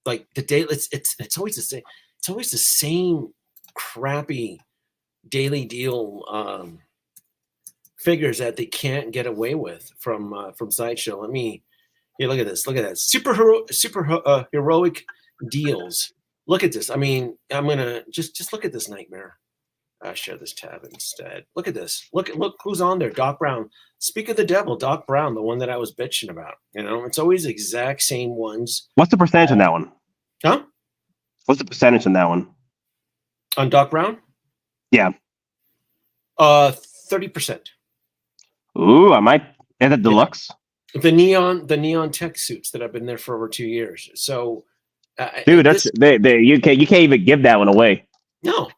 like the day. It's always the same. It's always the same crappy daily deal figures that they can't get away with from Sideshow. Let me. Yeah, look at this. Look at that. Super heroic deals. Look at this. I mean, I'm gonna just look at this nightmare. Share this tab instead. Look at this. Look who's on there. Doc Brown. Speak of the devil, Doc Brown, the one that I was bitching about. You know, it's always the exact same ones. What's the percentage on that one? Huh? What's the percentage on that one? On Doc Brown? Yeah. 30%. Ooh, I might. Is it deluxe? The neon tech suits that have been there for over 2 years. So, dude, that's you can't even give that one away. No.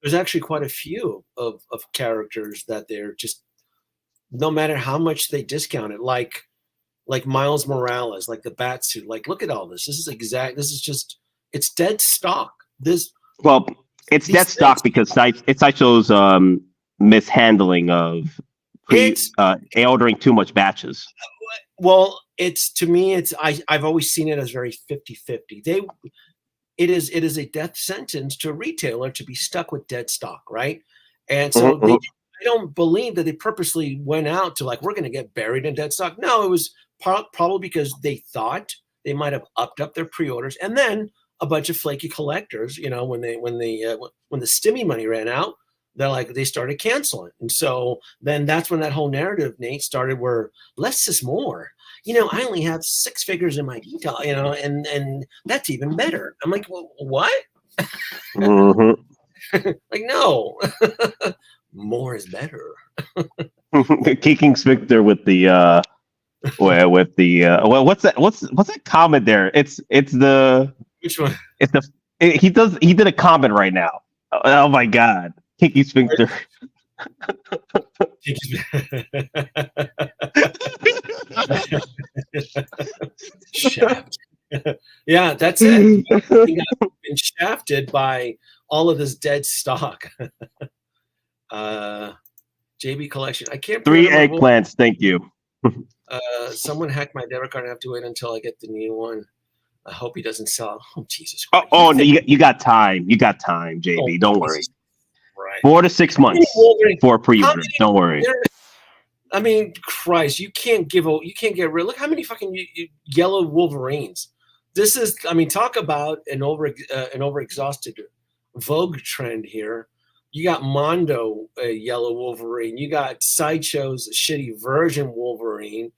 There's actually quite a few of characters that they're just, no matter how much they discount it, like Miles Morales, like the bat suit. Like, look at all this. This is just it's dead stock. It's dead stock because it's Sideshow's mishandling of ordering too much batches. Well, to me, I've always seen it as very 50-50. It is a death sentence to a retailer to be stuck with dead stock, right? And so I don't believe that they purposely went out to, like, we're going to get buried in dead stock. No, it was probably because they thought they might have upped up their pre-orders, and then a bunch of flaky collectors, you know, when the stimmy money ran out, they started canceling. And so then that's when that whole narrative, Nate, started, where less is more. You know, I only have 6 figures in my detail, you know, and that's even better. I'm like, well, what? Like, no, more is better. Kicking Spectre with the what's that comment there? It's the which one? He did a comment right now. Oh my god, Kicking Spectre. Shaft. Yeah, that's it. He got been shafted by all of this dead stock. JB collection. I can't. 3 eggplants. Thank you. Someone hacked my debit card. I have to wait until I get the new one. I hope he doesn't sell. Oh, Jesus Christ. You got time. You got time, JB. Don't worry. Right. 4 to 6 months for pre-order. Don't worry. I mean, Christ, you can't get rid. Look how many fucking yellow Wolverines. This is, I mean, talk about an overexhausted Vogue trend here. You got Mondo, a yellow Wolverine. You got Sideshow's shitty version Wolverine.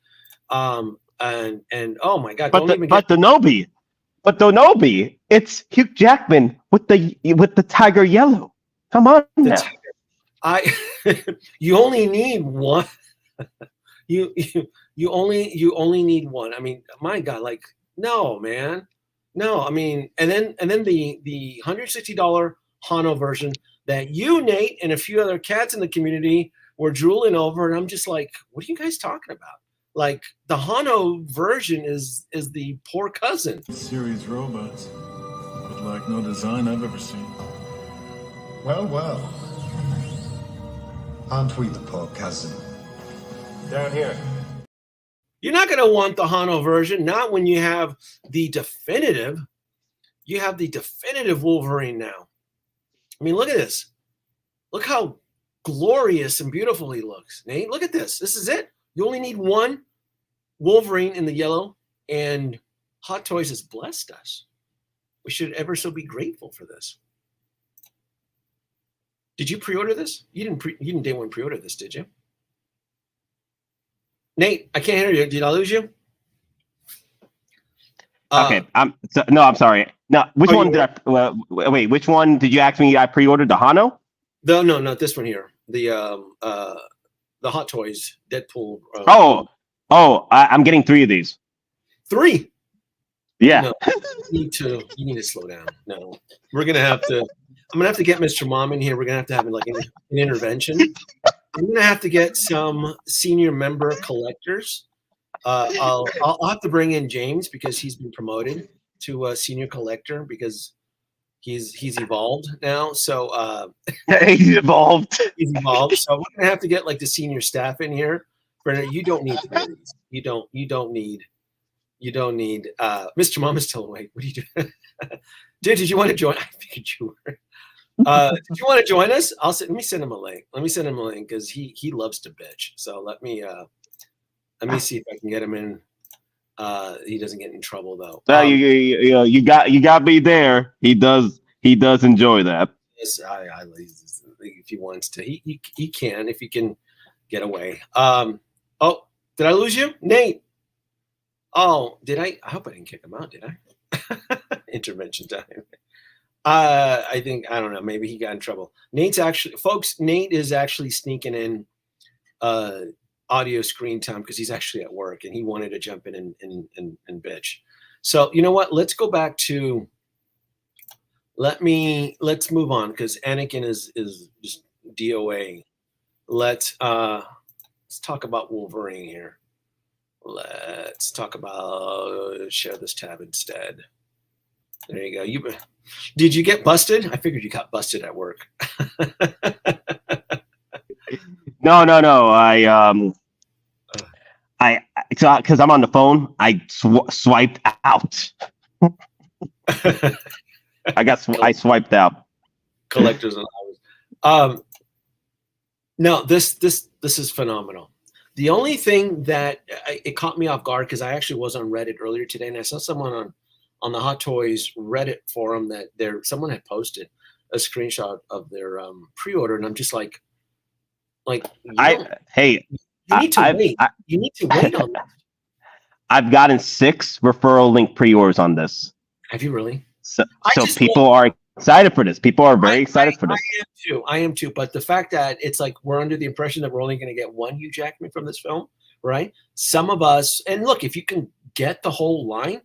And oh my God, but Danoby, it's Hugh Jackman with the tiger yellow. Come on now. You only need one. you only need one. I mean, my God, like, no, man, no. I mean, and then the $160 Hano version that you, Nate, and a few other cats in the community were drooling over, and I'm just like, what are you guys talking about? Like, the Hano version is the poor cousin. Series robots, but like no design I've ever seen. Well. Aren't we the poor cousin? Down here. You're not going to want the Hano version, not when you have the definitive. You have the definitive Wolverine now. I mean, look at this. Look how glorious and beautiful he looks. Nate, look at this. This is it. You only need one Wolverine in the yellow, and Hot Toys has blessed us. We should ever so be grateful for this. Did you pre-order this? You didn't day one pre-order this, did you? Nate, I can't hear you. Did I lose you? Okay, I'm sorry. No, which one did I? Wait, which one did you ask me? I pre-ordered the Hano. No, not this one here. The Hot Toys Deadpool. I'm getting 3 of these. 3. Yeah. No, you need to slow down. No, I'm gonna have to get Mr. Mom in here. We're gonna have to have like an intervention. I'm gonna have to get some senior member collectors. I'll have to bring in James because he's been promoted to a senior collector because he's evolved now. So he's evolved. He's evolved. So we're gonna have to get like the senior staff in here. Brenner, you don't need 3 of these. You don't need You don't need. Mr. Mom is still awake. What are you doing? Dude, did you want to join? I figured you were. Did you want to join us? Let me send him a link. Let me send him a link because he loves to bitch. So let me see if I can get him in. He doesn't get in trouble though. You got to be there. He does enjoy that. Yes, if he wants to, he can if he can get away. Oh, did I lose you, Nate? Oh, did I? I hope I didn't kick him out. Did I? Intervention time. I think I don't know. Maybe he got in trouble. Nate is actually sneaking in audio screen time because he's actually at work and he wanted to jump in and bitch. So you know what? Let's go back to. Let's move on because Anakin is just DOA. Let's talk about Wolverine here. Let's talk about share this tab instead. There you go. Did you get busted? I figured you got busted at work. No. Because I'm on the phone, I swiped out. I swiped out. Collectors and hours. No, this is phenomenal. The only thing that it caught me off guard because I actually was on Reddit earlier today and I saw someone on the Hot Toys Reddit forum that someone had posted a screenshot of their pre-order and I'm just like you need to wait. You need to wait on that. I've gotten 6 referral link pre-orders on this. Have you really? So people are excited for this. People are very excited for this. I am too. But the fact that it's like we're under the impression that we're only going to get one Hugh Jackman from this film, right? Some of us, and look, if you can get the whole line,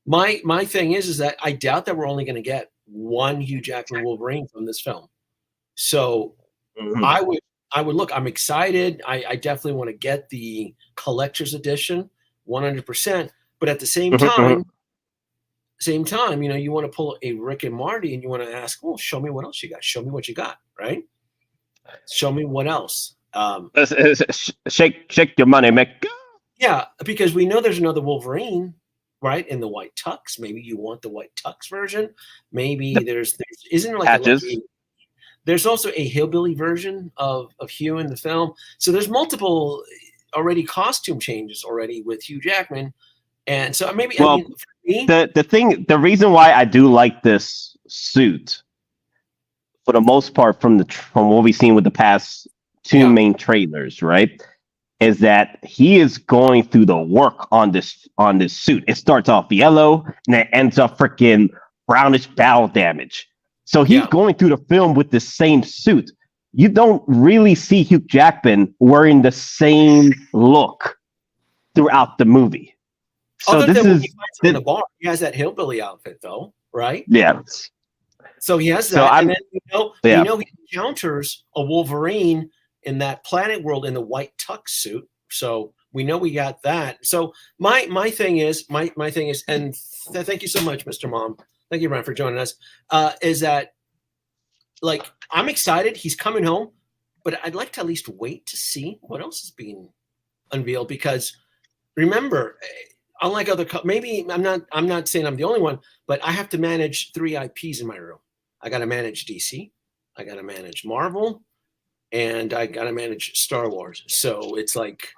my thing is that I doubt that we're only going to get one Hugh Jackman Wolverine from this film. So I would look. I'm excited. I definitely want to get the collector's edition, 100%. But at the same time. You want to pull a Rick and Marty and you want to ask, well, show me what else you got. Show me what you got, right? Show me what else. Shake your money, Mick. Yeah, because we know there's another Wolverine, right? In the white tux. Maybe you want the white tux version. Maybe there's isn't there like there's also a hillbilly version of Hugh in the film. So there's multiple already costume changes already with Hugh Jackman. And so maybe the reason why I do like this suit, for the most part, from what we've seen with the past 2 main trailers, right, is that he is going through the work on this suit. It starts off yellow and it ends up freaking brownish battle damage. So he's going through the film with the same suit. You don't really see Hugh Jackman wearing the same look throughout the movie. So Other than when he fights in the bar, he has that hillbilly outfit, though, right? Yeah. So he has that, So and then we know he encounters a Wolverine in that planet world in the white tux suit. So we know we got that. So my thing is, and thank you so much, Mr. Mom. Thank you, Ryan, for joining us. Is that like I'm excited? He's coming home, but I'd like to at least wait to see what else is being unveiled because remember. Unlike other, maybe I'm not saying I'm the only one, but I have to manage 3 IPs in my room. I got to manage DC, I got to manage Marvel, and I got to manage Star Wars. So it's like,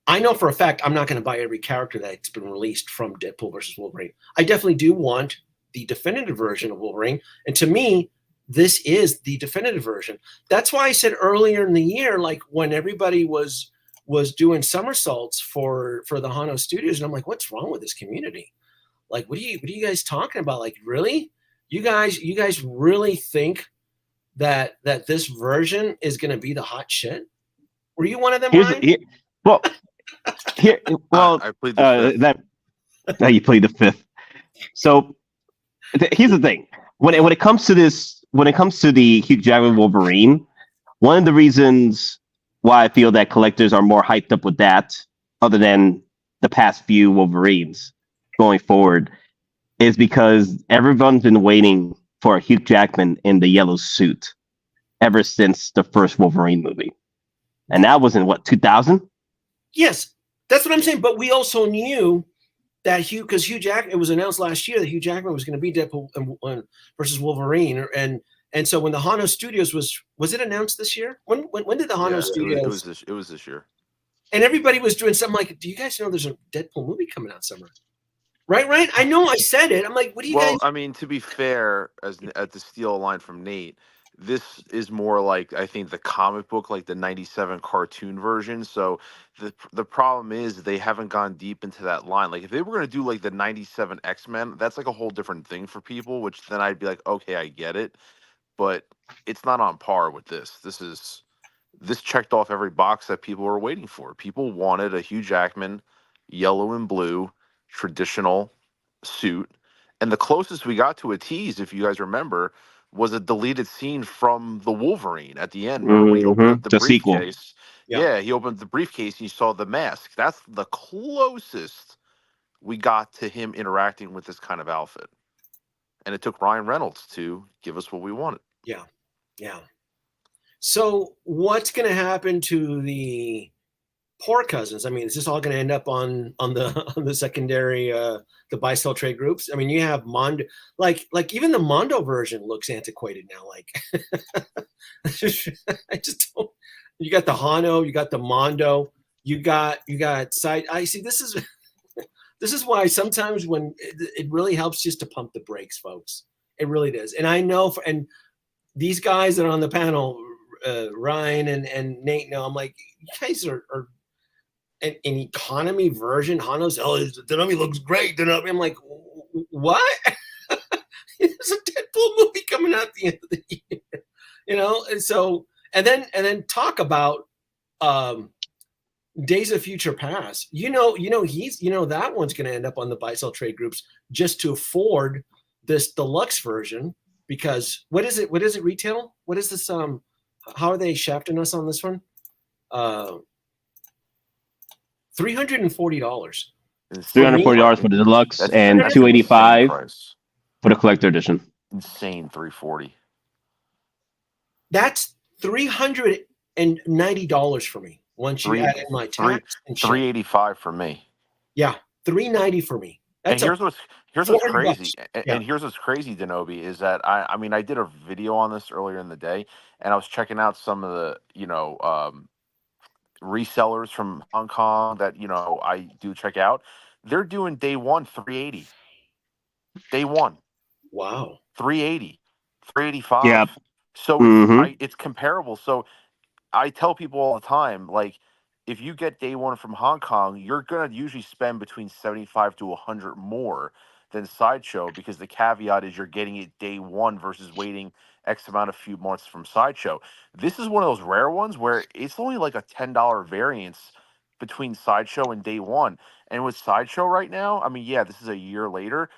I know for a fact I'm not going to buy every character that's been released from Deadpool versus Wolverine. I definitely do want the definitive version of Wolverine, and to me, this is the definitive version. That's why I said earlier in the year, like when everybody was doing somersaults for the Hano Studios, and I'm like, what's wrong with this community? Like, what are you guys talking about? Like, really? You guys really think that this version is going to be the hot shit? Were you one of them, Ryan? I played the 5th. You played the 5th. So here's the thing: when it comes to the Hugh Jackman Wolverine, one of the reasons why I feel that collectors are more hyped up with that, other than the past few Wolverines going forward, is because everyone's been waiting for Hugh Jackman in the yellow suit ever since the first Wolverine movie. And that was in 2000? Yes, that's what I'm saying. But we also knew that because Hugh Jackman, it was announced last year that Hugh Jackman was going to be Deadpool versus Wolverine, and so when the Hano Studios was it announced this year? When did the Hano Studios? It was this year. And everybody was doing something like, do you guys know there's a Deadpool movie coming out summer? Right? I know I said it. I'm like, what do you guys? Well, I mean, to be fair, to steal a line from Nate, this is more like, I think, the comic book, like the 97 cartoon version. So the problem is they haven't gone deep into that line. Like if they were going to do like the 97 X-Men, that's like a whole different thing for people, which then I'd be like, okay, I get it. But it's not on par with this. This checked off every box that people were waiting for. People wanted a Hugh Jackman, yellow and blue, traditional suit. And the closest we got to a tease, if you guys remember, was a deleted scene from the Wolverine at the end. When he opened the briefcase. Sequel. Yeah, he opened the briefcase and you saw the mask. That's the closest we got to him interacting with this kind of outfit. And it took Ryan Reynolds to give us what we wanted. Yeah. So what's going to happen to the poor cousins? I mean, is this all going to end up on the secondary the buy-sell trade groups? I mean, you have Mondo, like even the Mondo version looks antiquated now. Like I just don't. You got the Hano, you got the Mondo, you got side. I see. This is why sometimes when it really helps just to pump the brakes, folks. It really does. And I know and these guys that are on the panel, Ryan and Nate, know I'm like, you guys are an economy version. Hano's, Danoby looks great. Danoby. I'm like, what? There's a Deadpool movie coming out at the end of the year, And so, and then talk about Days of Future Past. That one's going to end up on the buy-sell trade groups just to afford this deluxe version. Because what is it retail? What is this? How are they shafting us on this one? $340. $340 for the deluxe and $285 for the collector edition. Insane, $340. That's $390 for me. Once you add in my tax, $385 for me. Yeah, $390 for me. That's and here's what's crazy. And here's what's crazy, Danoby, is that I mean I did a video on this earlier in the day, and I was checking out some of the resellers from Hong Kong that I do check out. They're doing day one $380. Day one. Wow. $380, $385. Yeah. So it's comparable. So I tell people all the time, like, if you get day one from Hong Kong, you're going to usually spend between $75 to $100 more than Sideshow, because the caveat is you're getting it day one versus waiting X amount of few months from Sideshow. This is one of those rare ones where it's only like a $10 variance between Sideshow and day one. And with Sideshow right now, I mean, yeah, this is a year later.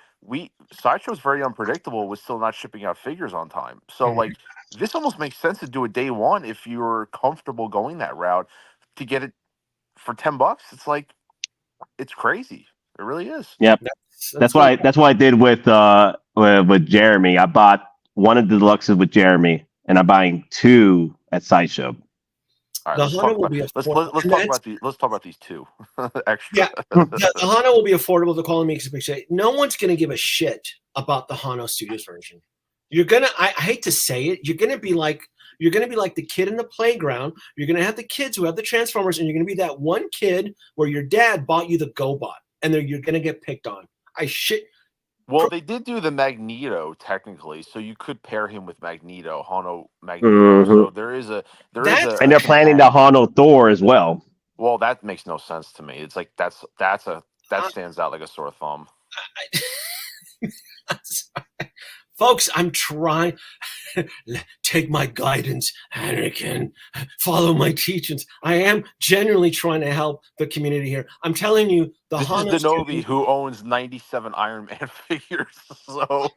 Sideshow is very unpredictable with still not shipping out figures on time. So like this almost makes sense to do a day one if you're comfortable going that route. To get it for $10, it's crazy. It really is. Yep. That's why I did with Jeremy. I bought one of the deluxes with Jeremy, and I'm buying two at Sideshow. All right, let's talk about these two extra. Yeah, the Hano will be affordable. The quality makes a big shit. No one's gonna give a shit about the Hano Studios version. I hate to say it, you're gonna be like the kid in the playground. You're gonna have the kids who have the Transformers, and you're gonna be that one kid where your dad bought you the GoBot, and you're gonna get picked on. Well, they did do the Magneto technically, so you could pair him with Magneto, Hano Magneto. So there is a, and they're planning the Hano Thor as well. Well, that makes no sense to me. It's like that stands out like a sore thumb. Folks, I'm trying. Take my guidance, Anakin. Follow my teachings. I am genuinely trying to help the community here. I'm telling you, this is Danoby, who owns 97 Iron Man figures. So,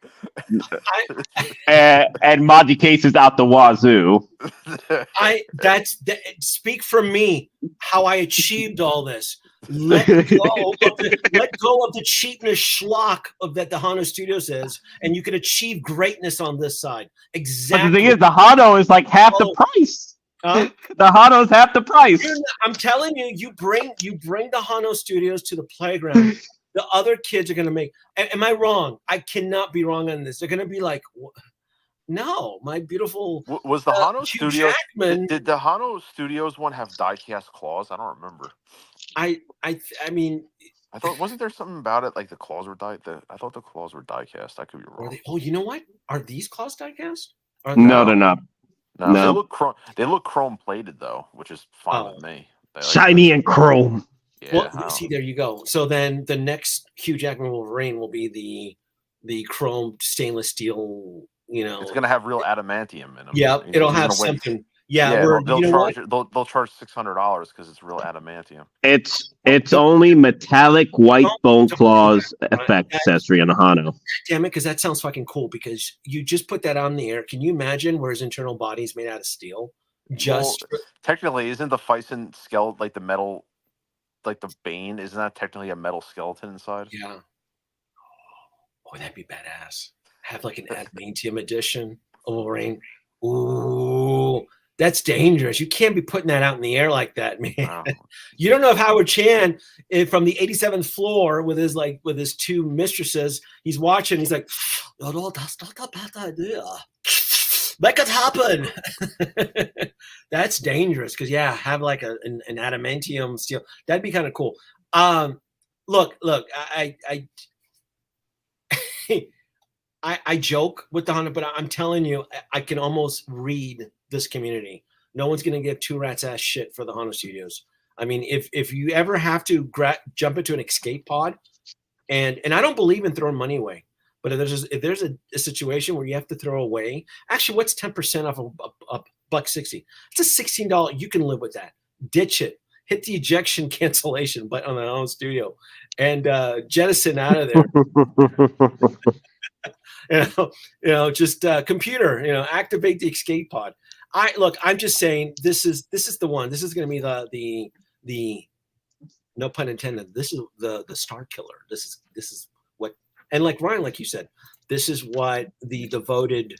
and Monty cases out the wazoo. Speak for me. How I achieved all this. Let go of the cheapness schlock that the Hano Studios is, and you can achieve greatness on this side. Exactly. But the thing is, the Hano is like half the price. The Hano is half the price. I'm telling you, you bring the Hano Studios to the playground, the other kids are going to make. Am I wrong? I cannot be wrong on this. They're going to be like, no, my beautiful Was the Hano Hugh Studios? Jackman. Did the Hano Studios one have die-cast claws? I don't remember. I mean, I thought wasn't there something about it like the claws were I thought the claws were die-cast. I could be wrong. oh, you know what? Are these claws die-cast? No, they're not. No, No. they look chrome plated though, which is fine with me. Shiny and chrome. Yeah. Well, see, there you go. So then the next Hugh Jackman Wolverine will be the chrome stainless steel. You know, it's gonna have real adamantium in them. Yeah, it'll have something. Yeah, they'll charge $600 because it's real adamantium. It's only metallic white bone claws effect accessory on the Hano. Damn it, because that sounds fucking cool. Because you just put that on the air. Can you imagine where his internal body is made out of steel? Technically, isn't the Phison skeleton like the metal, like the Bane? Isn't that technically a metal skeleton inside? Yeah. Oh, that'd be badass. Have like an adamantium edition of Wolverine. Ooh. That's dangerous. You can't be putting that out in the air like that, man. Wow. You don't know if Howard Chan from the 87th floor with his two mistresses, he's watching. He's like, no, that's not a bad idea. Make it happen. That's dangerous because have like an adamantium steel. That'd be kind of cool. Look, I joke with the Honda, but I'm telling you, I can almost read this community. No one's going to give two rats ass shit for the Honda Studios. I mean, if you ever have to jump into an escape pod, and I don't believe in throwing money away, but if there's a situation where you have to throw away, actually, what's 10% off a $1.60? It's a $16. You can live with that. Ditch it. Hit the ejection cancellation button on the Honda Studio, and jettison out of there. Just computer. Activate the escape pod. I'm just saying this is the one. This is going to be the no pun intended. This is the star killer. This is what, and like Ryan, like you said, this is what the devoted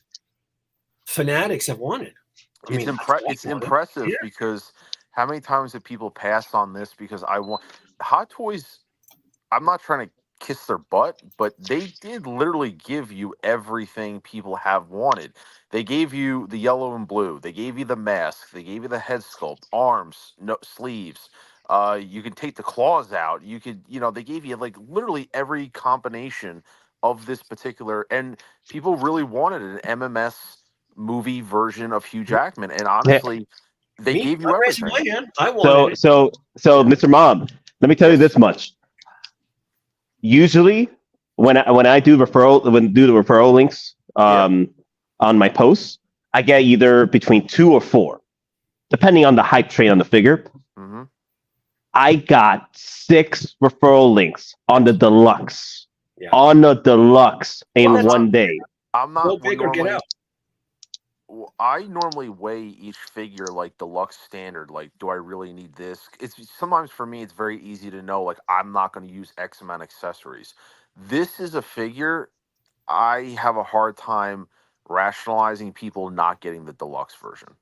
fanatics have wanted. It's impressive because how many times have people passed on this because I want Hot Toys? I'm not trying to kiss their butt, but they did literally give you everything people have wanted. They gave you the yellow and blue. They gave you the mask. They gave you the head sculpt, arms, no sleeves. You can take the claws out. You could, they gave you like literally every combination of this particular, and people really wanted an MMS movie version of Hugh Jackman. And honestly, they gave you everything. I wanted so Mr. Mom, let me tell you this much. Usually, when I do the referral links on my posts, I get either between 2 or 4, depending on the hype train on the figure. Mm-hmm. I got 6 referral links on the deluxe, in one day. I'm not go big or get out. I normally weigh each figure like deluxe standard. Like, do I really need this? It's sometimes for me, it's very easy to know. Like, I'm not going to use X amount of accessories. This is a figure I have a hard time rationalizing people not getting the deluxe version.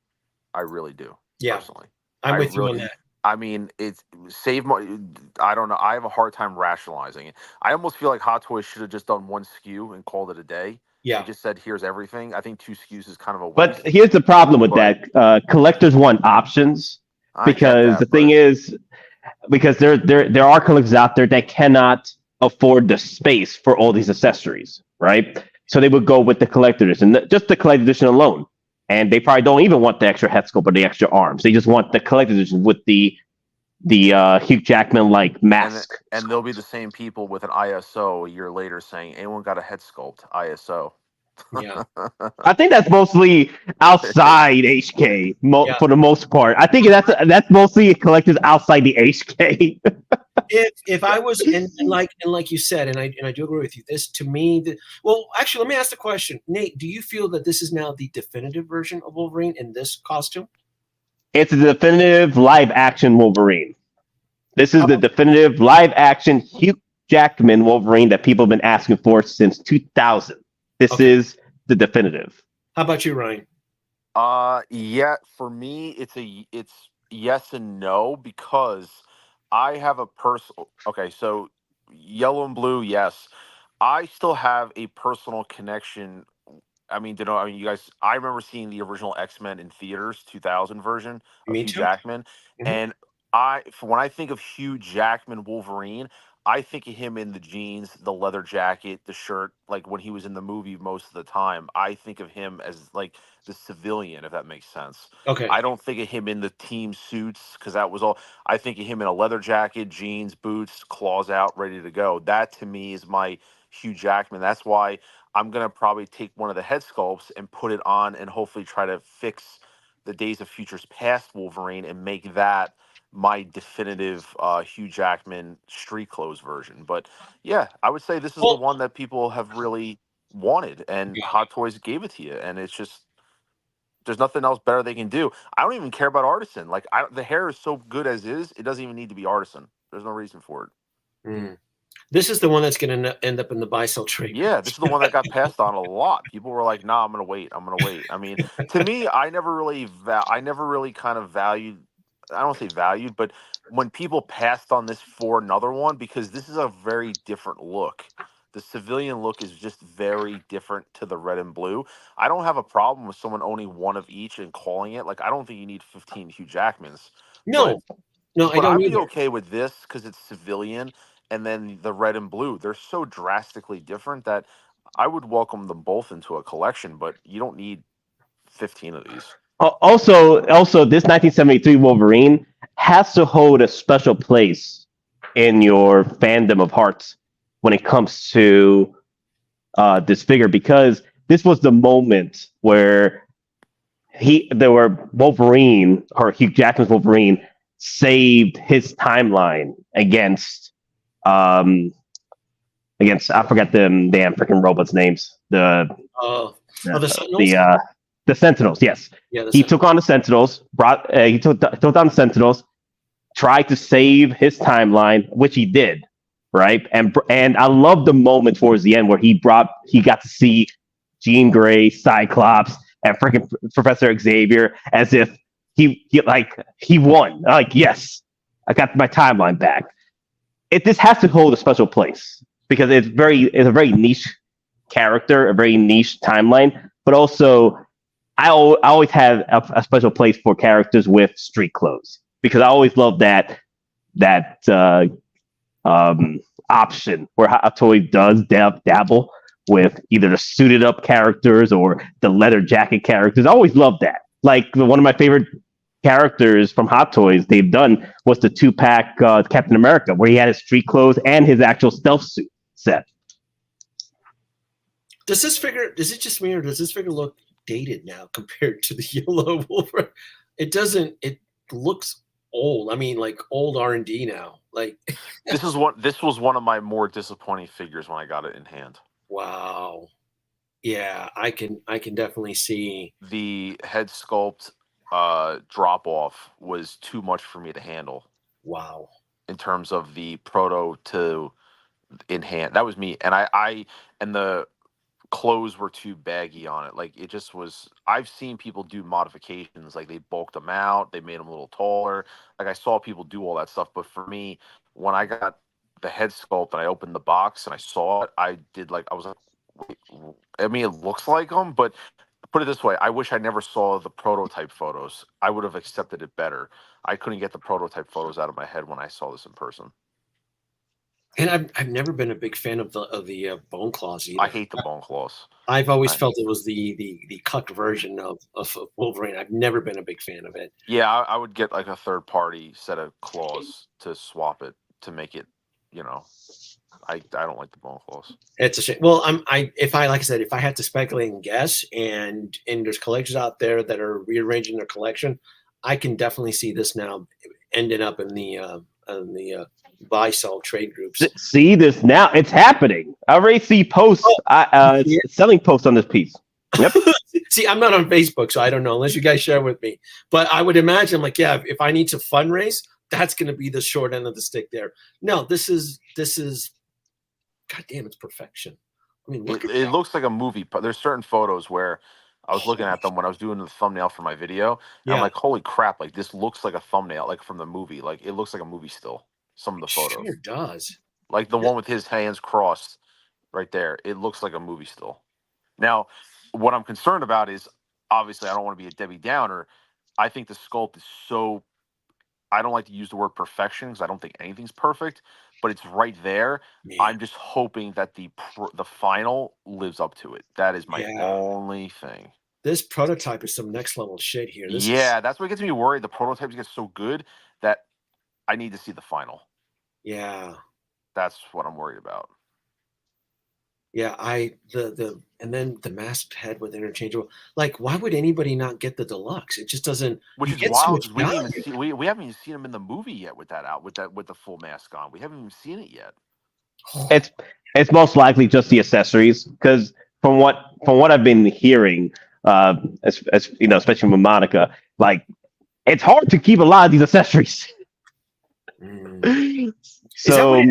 I really do. Yeah, personally, I'm with you on that. I mean, it's save money. I don't know. I have a hard time rationalizing it. I almost feel like Hot Toys should have just done one SKU and called it a day. Yeah, they just said here's everything. I think 2 SKUs is kind of a waste. But here's the problem with that: collectors want options because the thing is, because there are collectors out there that cannot afford the space for all these accessories, right? So they would go with the collector edition, just the collector edition alone, and they probably don't even want the extra head sculpt or the extra arms. They just want the collector edition with the Hugh Jackman like mask. And they'll be the same people with an ISO a year later saying, anyone got a head sculpt ISO? Yeah. I think that's mostly outside HK for the most part. I think that's mostly collectors outside the HK. if I was and like you said, and I do agree with you. This to me, well, actually, let me ask the question, Nate. Do you feel that this is now the definitive version of Wolverine in this costume? It's a definitive live action Wolverine. This is the definitive live action Hugh Jackman Wolverine that people have been asking for since 2000. This is the definitive. How about you, Ryan? Yeah, for me, it's yes and no because I have a personal. Okay, so yellow and blue, yes. I still have a personal connection. I mean, you guys. I remember seeing the original X-Men in theaters, 2000 version of Me Hugh too. Jackman, Mhm. and when I think of Hugh Jackman Wolverine, I think of him in the jeans, the leather jacket, the shirt, like when he was in the movie most of the time. I think of him as like the civilian, if that makes sense. Okay. I don't think of him in the team suits because that was all. I think of him in a leather jacket, jeans, boots, claws out, ready to go. That to me is my Hugh Jackman. That's why I'm gonna probably take one of the head sculpts and put it on and hopefully try to fix the Days of Futures Past Wolverine and make that my definitive Hugh Jackman street clothes version. But yeah, I would say this is the Well, one that people have really wanted, and Hot Toys gave it to you, and it's just there's nothing else better they can do. I don't even care about artisan. Like the hair is so good as is, it doesn't even need to be artisan. There's no reason for it. mm. This is the one that's going to end up in the buy-sell trade. Yeah, this is the one that got passed on a lot. People were like, "Nah, I'm gonna wait. I'm gonna wait." I mean, to me, I never really kind of valued. I don't say valued, but when people passed on this for another one, because this is a very different look. The civilian look is just very different to the red and blue. I don't have a problem with someone owning one of each and calling it. Like, I don't think you need 15 Hugh Jackmans, but No, no, I but don't I'd be either. okay with this because it's civilian, and then the red and blue. They're so drastically different that I would welcome them both into a collection. But you don't need 15 of these. Also, this 1973 Wolverine has to hold a special place in your fandom of hearts when it comes to this figure because this was the moment where there were Wolverine or Hugh Jackman's Wolverine saved his timeline um against I forgot the damn freaking robots' names. Oh, the Sentinels. The Sentinels. Yes, Yeah, the he took on the Sentinels. Took down the Sentinels. Tried to save his timeline, which he did. Right, and I love the moment towards the end where he got to see Jean Grey, Cyclops, and freaking Professor Xavier as if he won. Like, yes, I got my timeline back. This has to hold a special place because it's a very niche character, a very niche timeline, but also I always have a special place for characters with street clothes because I always love that option where Hot Toy does dabble with either the suited up characters or the leather jacket characters. I always love that. Like one of my favorite characters from Hot Toys they've done was the 2-pack Captain America, where he had his street clothes and his actual stealth suit set. Does it just me or does this figure look dated now compared to the yellow Wolverine? It doesn't. It looks old. I mean, like old R&D now. Like This was one of my more disappointing figures when I got it in hand. wow. Yeah, I can definitely see The head sculpt drop off was too much for me to handle wow. in terms of the proto to in hand. That was me, and and the clothes were too baggy on it. Like it just was. I've seen people do modifications, like they bulked them out, they made them a little taller. Like I saw people do all that stuff, but for me, when I got the head sculpt and I opened the box and I saw it, I was like, wait, I mean, it looks like them, but put it this way, I wish I never saw the prototype photos. I would have accepted it better. I couldn't get the prototype photos out of my head when I saw this in person. And I've never been a big fan of the bone claws either. I hate the bone claws. I've always felt it was the cut version of Wolverine. I've never been a big fan of it. Yeah, I would get like a third party set of claws to swap it to make it, I don't like the bone claws. It's a shame. Well, if I had to speculate and guess, and there's collectors out there that are rearranging their collection, I can definitely see this now ending up in the buy sell trade groups. See this now? It's happening. I already see posts. Selling posts on this piece. Yep. See, I'm not on Facebook, so I don't know unless you guys share with me. But I would imagine, like, yeah, if I need to fundraise, that's going to be the short end of the stick there. No, this is. God damn, it's perfection. I mean, it looks like a movie. There's certain photos where I was looking at them when I was doing the thumbnail for my video, and I'm like, holy crap! Like this looks like a thumbnail, like from the movie. Like it looks like a movie still. Some of the photos. Sure does. Like the one with his hands crossed right there. It looks like a movie still. Now, what I'm concerned about is obviously I don't want to be a Debbie Downer. I think the sculpt is so. I don't like to use the word perfection because I don't think anything's perfect, but it's right there. Man. I'm just hoping that the final lives up to it. That is my only thing. This prototype is some next level shit here. That's what gets me worried. The prototypes get so good that I need to see the final. Yeah. That's what I'm worried about. Yeah, and then the masked head with interchangeable. Like, why would anybody not get the deluxe? It just doesn't. Which is wild. We didn't even see. We haven't even seen him in the movie yet with the full mask on. We haven't even seen it yet. It's most likely just the accessories because from what I've been hearing, as you know, especially with Monica, like it's hard to keep a lot of these accessories. So,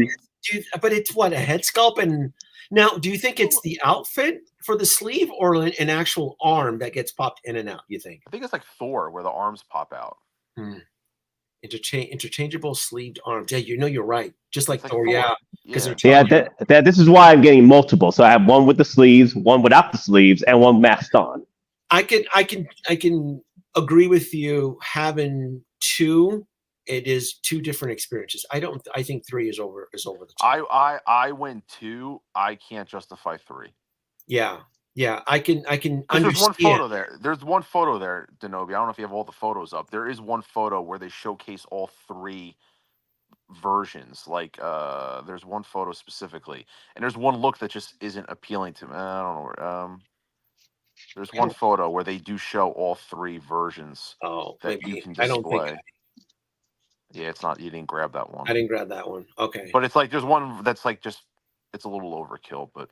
but it's what, a head sculpt? And now, do you think it's the outfit for the sleeve or an actual arm that gets popped in and out? You think? I think it's like Thor, where the arms pop out. Interchangeable sleeved arms. Yeah, you're right. Just like Thor. Yeah. This is why I'm getting multiple. So I have one with the sleeves, one without the sleeves, and one masked on. I can agree with you. Having two, it is two different experiences. I think three is over the top. I went two. I can't justify three. Yeah. I can understand. There's one photo there. There's one photo there, Danoby. I don't know if you have all the photos up. There is one photo where they showcase all three versions. Like there's one photo specifically, and there's one look that just isn't appealing to me. I don't know. There's one photo where they do show all three versions that you can display. I don't think. Yeah, it's not. You didn't grab that one. I didn't grab that one. Okay. But it's like there's one that's like just it's a little overkill. But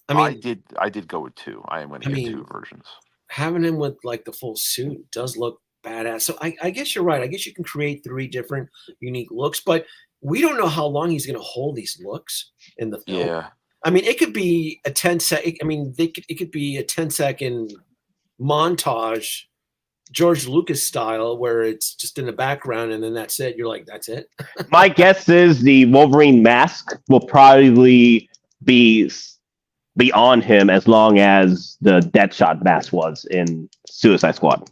I mean, I did go with two. I am going to get two versions. Having him with like the full suit does look badass. So I guess you're right. I guess you can create three different unique looks, but we don't know how long he's going to hold these looks in the film. Yeah. I mean, it could be a 10-second. I mean, it could be a 10-second montage, George Lucas style, where it's just in the background and then that's it. You're like, that's it. My guess is the Wolverine mask will probably be on him as long as the Deadshot mask was in Suicide Squad.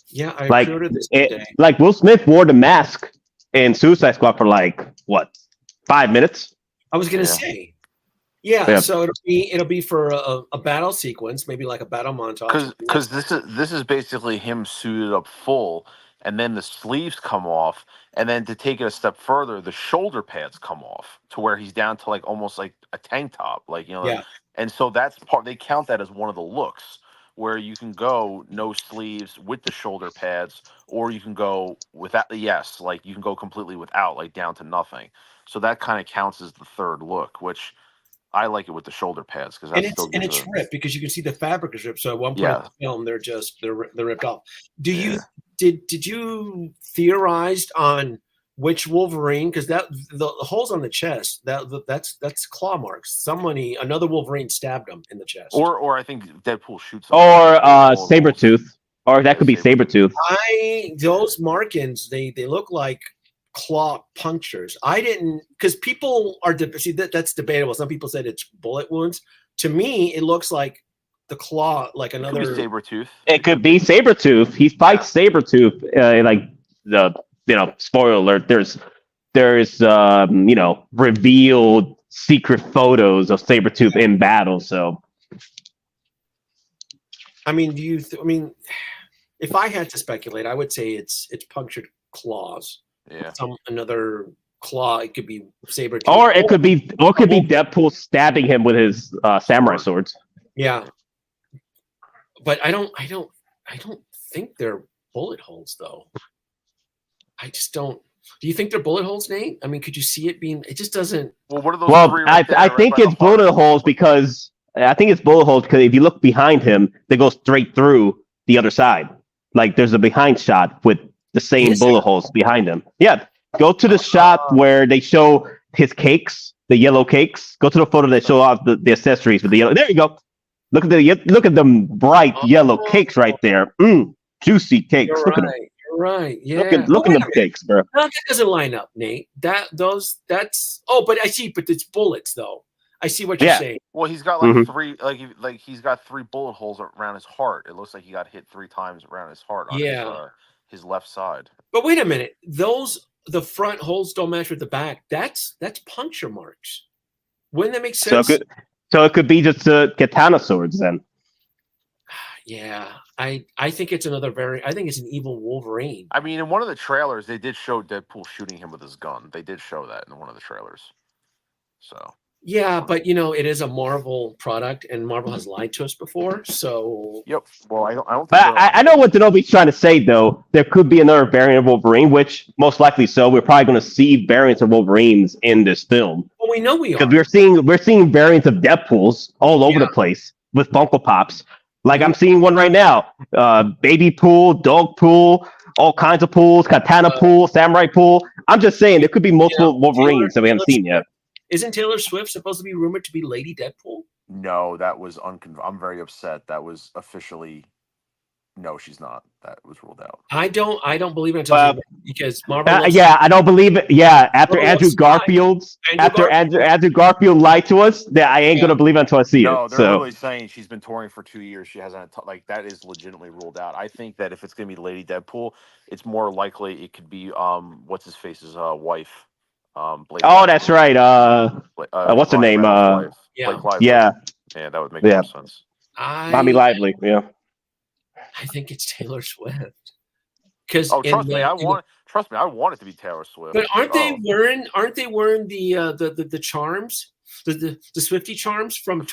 Yeah, I pre-ordered this today. Like Will Smith wore the mask in Suicide Squad for like what, 5 minutes? I was gonna say, yeah. So it'll be for a battle sequence, maybe like a battle montage. Because this is basically him suited up full, and then the sleeves come off, and then to take it a step further, the shoulder pads come off to where he's down to like almost like a tank top, like And so that's part. They count that as one of the looks where you can go no sleeves with the shoulder pads, or you can go without. Yes, like you can go completely without, like down to nothing. So that kind of counts as the third look, which I like it with the shoulder pads because it's ripped because you can see the fabric is ripped. So at one point in the film, they're ripped off. Did you theorize on which Wolverine? Because the holes on the chest that's claw marks. Another Wolverine stabbed him in the chest. Or I think Deadpool shoots him. Or Sabretooth. Or that could be Sabretooth. Those markings they look like claw punctures. I didn't, because people are that's debatable. Some people said it's bullet wounds. To me, it looks like the claw, like another Sabretooth. It could be Sabretooth. He fights Sabretooth. Like spoiler alert. There's revealed secret photos of Sabretooth in battle. So, I mean, if I had to speculate, I would say it's punctured claws. Yeah. Another claw. It could be Sabretooth. Or it could be Deadpool stabbing him with his samurai swords. Yeah. But I don't think they're bullet holes though. I just don't. Do you think they're bullet holes, Nate? I mean, could you see it being? It just doesn't. Well, what are those three right there, I think it's bullet holes because if you look behind him, they go straight through the other side. Like there's a behind shot with the same bullet holes behind him. Yeah. Go to the shot where they show his cakes, the yellow cakes. Go to the photo that show off the accessories with the yellow. There you go. Look at them bright yellow cakes right there. Juicy cakes. You're Right. Yeah. Look in the pics, bro. No, that doesn't line up, Nate. That's. Oh, but I see. But it's bullets, though. I see what you're Yeah. saying. Well, he's got like Mhm. three, like he's got 3 bullet holes around his heart. It looks like he got hit 3 times around his heart on his left side. But wait a minute. The front holes don't match with the back. That's puncture marks. Wouldn't that make sense? So it could be just katana swords then. Yeah, I think it's another I think it's an evil Wolverine. I mean, in one of the trailers, they did show Deadpool shooting him with his gun. They did show that in one of the trailers. So. Yeah, but it is a Marvel product, and Marvel has lied to us before. So. Yep. Well, I don't. But I know what Danoby's trying to say, though. There could be another variant of Wolverine, which most likely so. We're probably going to see variants of Wolverines in this film. Well, we know we are. Because we're seeing variants of Deadpools all over the place with Funko Pops. Like I'm seeing one right now. Baby pool, dog pool, all kinds of pools, katana pool, samurai pool. I'm just saying there could be multiple Wolverines that we haven't seen yet. Isn't Taylor Swift supposed to be rumored to be Lady Deadpool? No, that was I'm very upset. That was officially. No, she's not. That was ruled out. I don't believe it until because Marvel. I don't believe it. Yeah, after Andrew Garfield lied to us, that I ain't gonna believe it until I see it. No, they're literally saying she's been touring for 2 years. She hasn't like that is legitimately ruled out. I think that if it's gonna be Lady Deadpool, it's more likely it could be what's his face's wife. Blake that's right. What's her name? Blake Lively. Yeah, that would make more sense. Mommy Lively. Yeah. I think it's Taylor Swift. Because trust me, I want it to be Taylor Swift. But aren't they wearing the charms, the Swifty charms from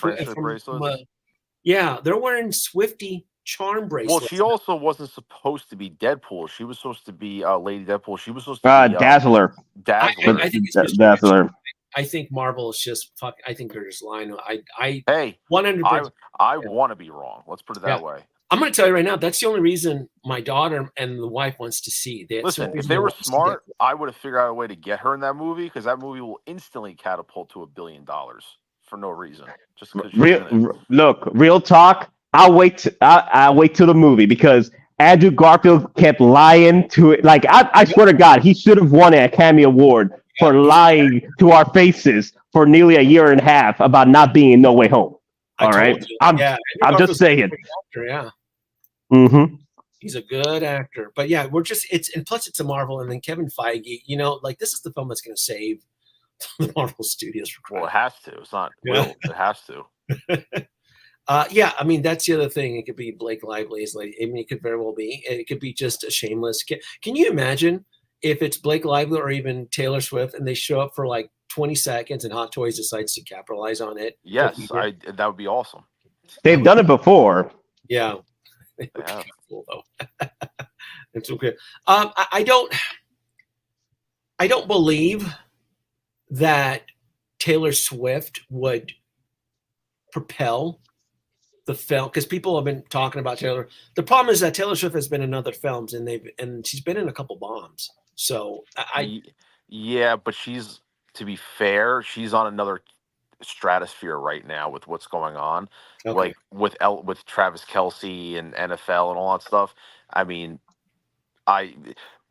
they're wearing Swifty charm bracelets. Well, she also wasn't supposed to be Deadpool. She was supposed to be Lady Deadpool. She was supposed to be Dazzler. I think it's Dazzler. I think Marvel is just fuck. I think they're just lying. I 100%. I want to be wrong. Let's put it that way. I'm going to tell you right now, that's the only reason my daughter and the wife wants to see. Listen, if they were smart, I would have figured out a way to get her in that movie because that movie will instantly catapult to $1 billion for no reason. Just real talk. I'll wait till the movie because Andrew Garfield kept lying to it. Like I swear to God, he should have won an Academy Award for lying to our faces for nearly a year and a half about not being in No Way Home. All right, I'm just saying. Yeah. Mm-hmm. He's a good actor, but yeah, and plus it's a Marvel, and then Kevin Feige, like this is the film that's going to save the Marvel Studios. Well, it has to. It's not. Will. It has to. I mean that's the other thing. It could be Blake Lively. It could very well be. It could be just a shameless. Can you imagine if it's Blake Lively or even Taylor Swift, and they show up for like 20 seconds, and Hot Toys decides to capitalize on it? Yes, that would be awesome. They've done it before. Yeah. Cool, though. It's okay. I don't believe that Taylor Swift would propel the film because people have been talking about Taylor. The problem is that Taylor Swift has been in other films and she's been in a couple bombs. So but to be fair, she's on another stratosphere right now with what's going on, like with Travis Kelce and NFL and all that stuff. I mean, I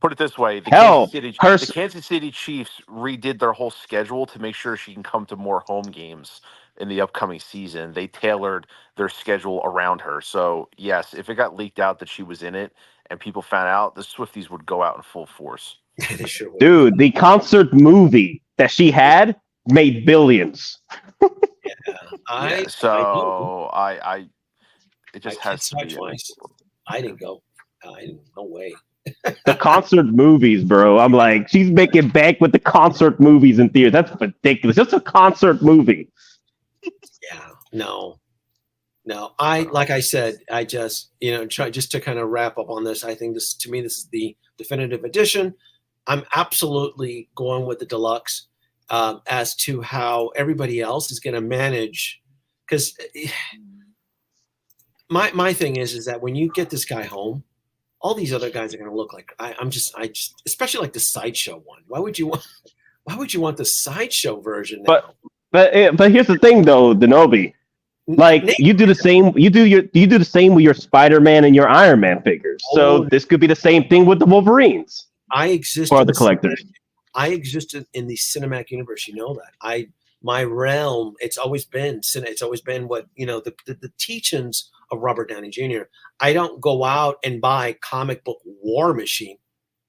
put it this way: the Kansas City Chiefs redid their whole schedule to make sure she can come to more home games in the upcoming season. They tailored their schedule around her. So yes, if it got leaked out that she was in it and people found out, the Swifties would go out in full force. They sure would. Dude, the concert movie that she had made billions. It just has to be. Twice. I didn't go. No way. The concert movies, bro. I'm like, she's making bank with the concert movies in theaters. That's ridiculous. Just a concert movie. Yeah. No. Like I said, I just try just to kind of wrap up on this. I think this is the definitive edition. I'm absolutely going with the deluxe. As to how everybody else is going to manage, because my thing is that when you get this guy home, all these other guys are going to look like I just especially like the sideshow one. Why would you want the sideshow version now? But here's the thing though, Danoby. Like Nate, you do the same. You do the same with your Spider-Man and your Iron Man figures. So Oh. this could be the same thing with the Wolverines I exist for in the collectors. I exist in the cinematic universe. You know that. My realm. It's always been what the teachings of Robert Downey Jr. I don't go out and buy comic book War Machine.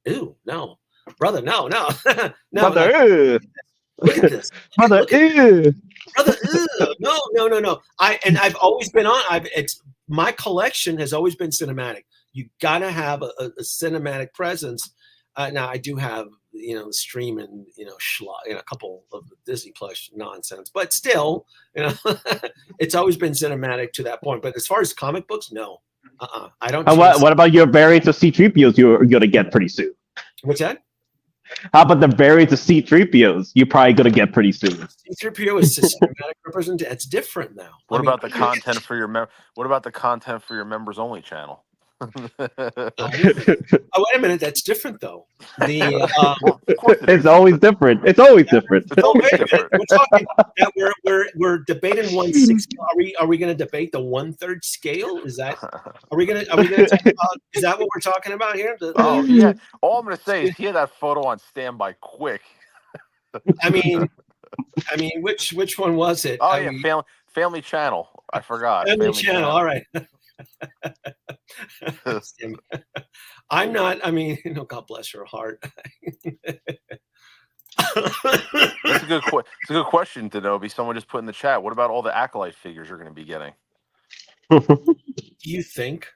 Ooh, no, brother, no, no, no. Brother, Look at this, brother, look at brother. No. I've always been on. It's my collection has always been cinematic. You gotta have a cinematic presence. Now I do have stream and a couple of Disney Plus nonsense, but still, it's always been cinematic to that point. But as far as comic books, no, I don't. What about your variants of C-3POs you're gonna get pretty soon? What's that? How about the variants of C-3POs you're probably gonna get pretty soon? C-3PO is a cinematic representation. It's different now. What about the content for your members only channel? Oh, wait a minute, that's different though. Of course It's always different. It's always different. It's always Wait a different. minute, we're talking that we're debating 1/6. Are we going to debate the 1/3 scale? Is that are we going to talk about? Is that what we're talking about here? Oh yeah. All I'm gonna say is he had that photo on standby quick. I mean, which one was it? Oh yeah, family channel. I forgot. Family channel. All right. I'm not. I mean, God bless her heart. It's a good question, Danoby. Someone just put in the chat. What about all the Acolyte figures you're going to be getting? Do you think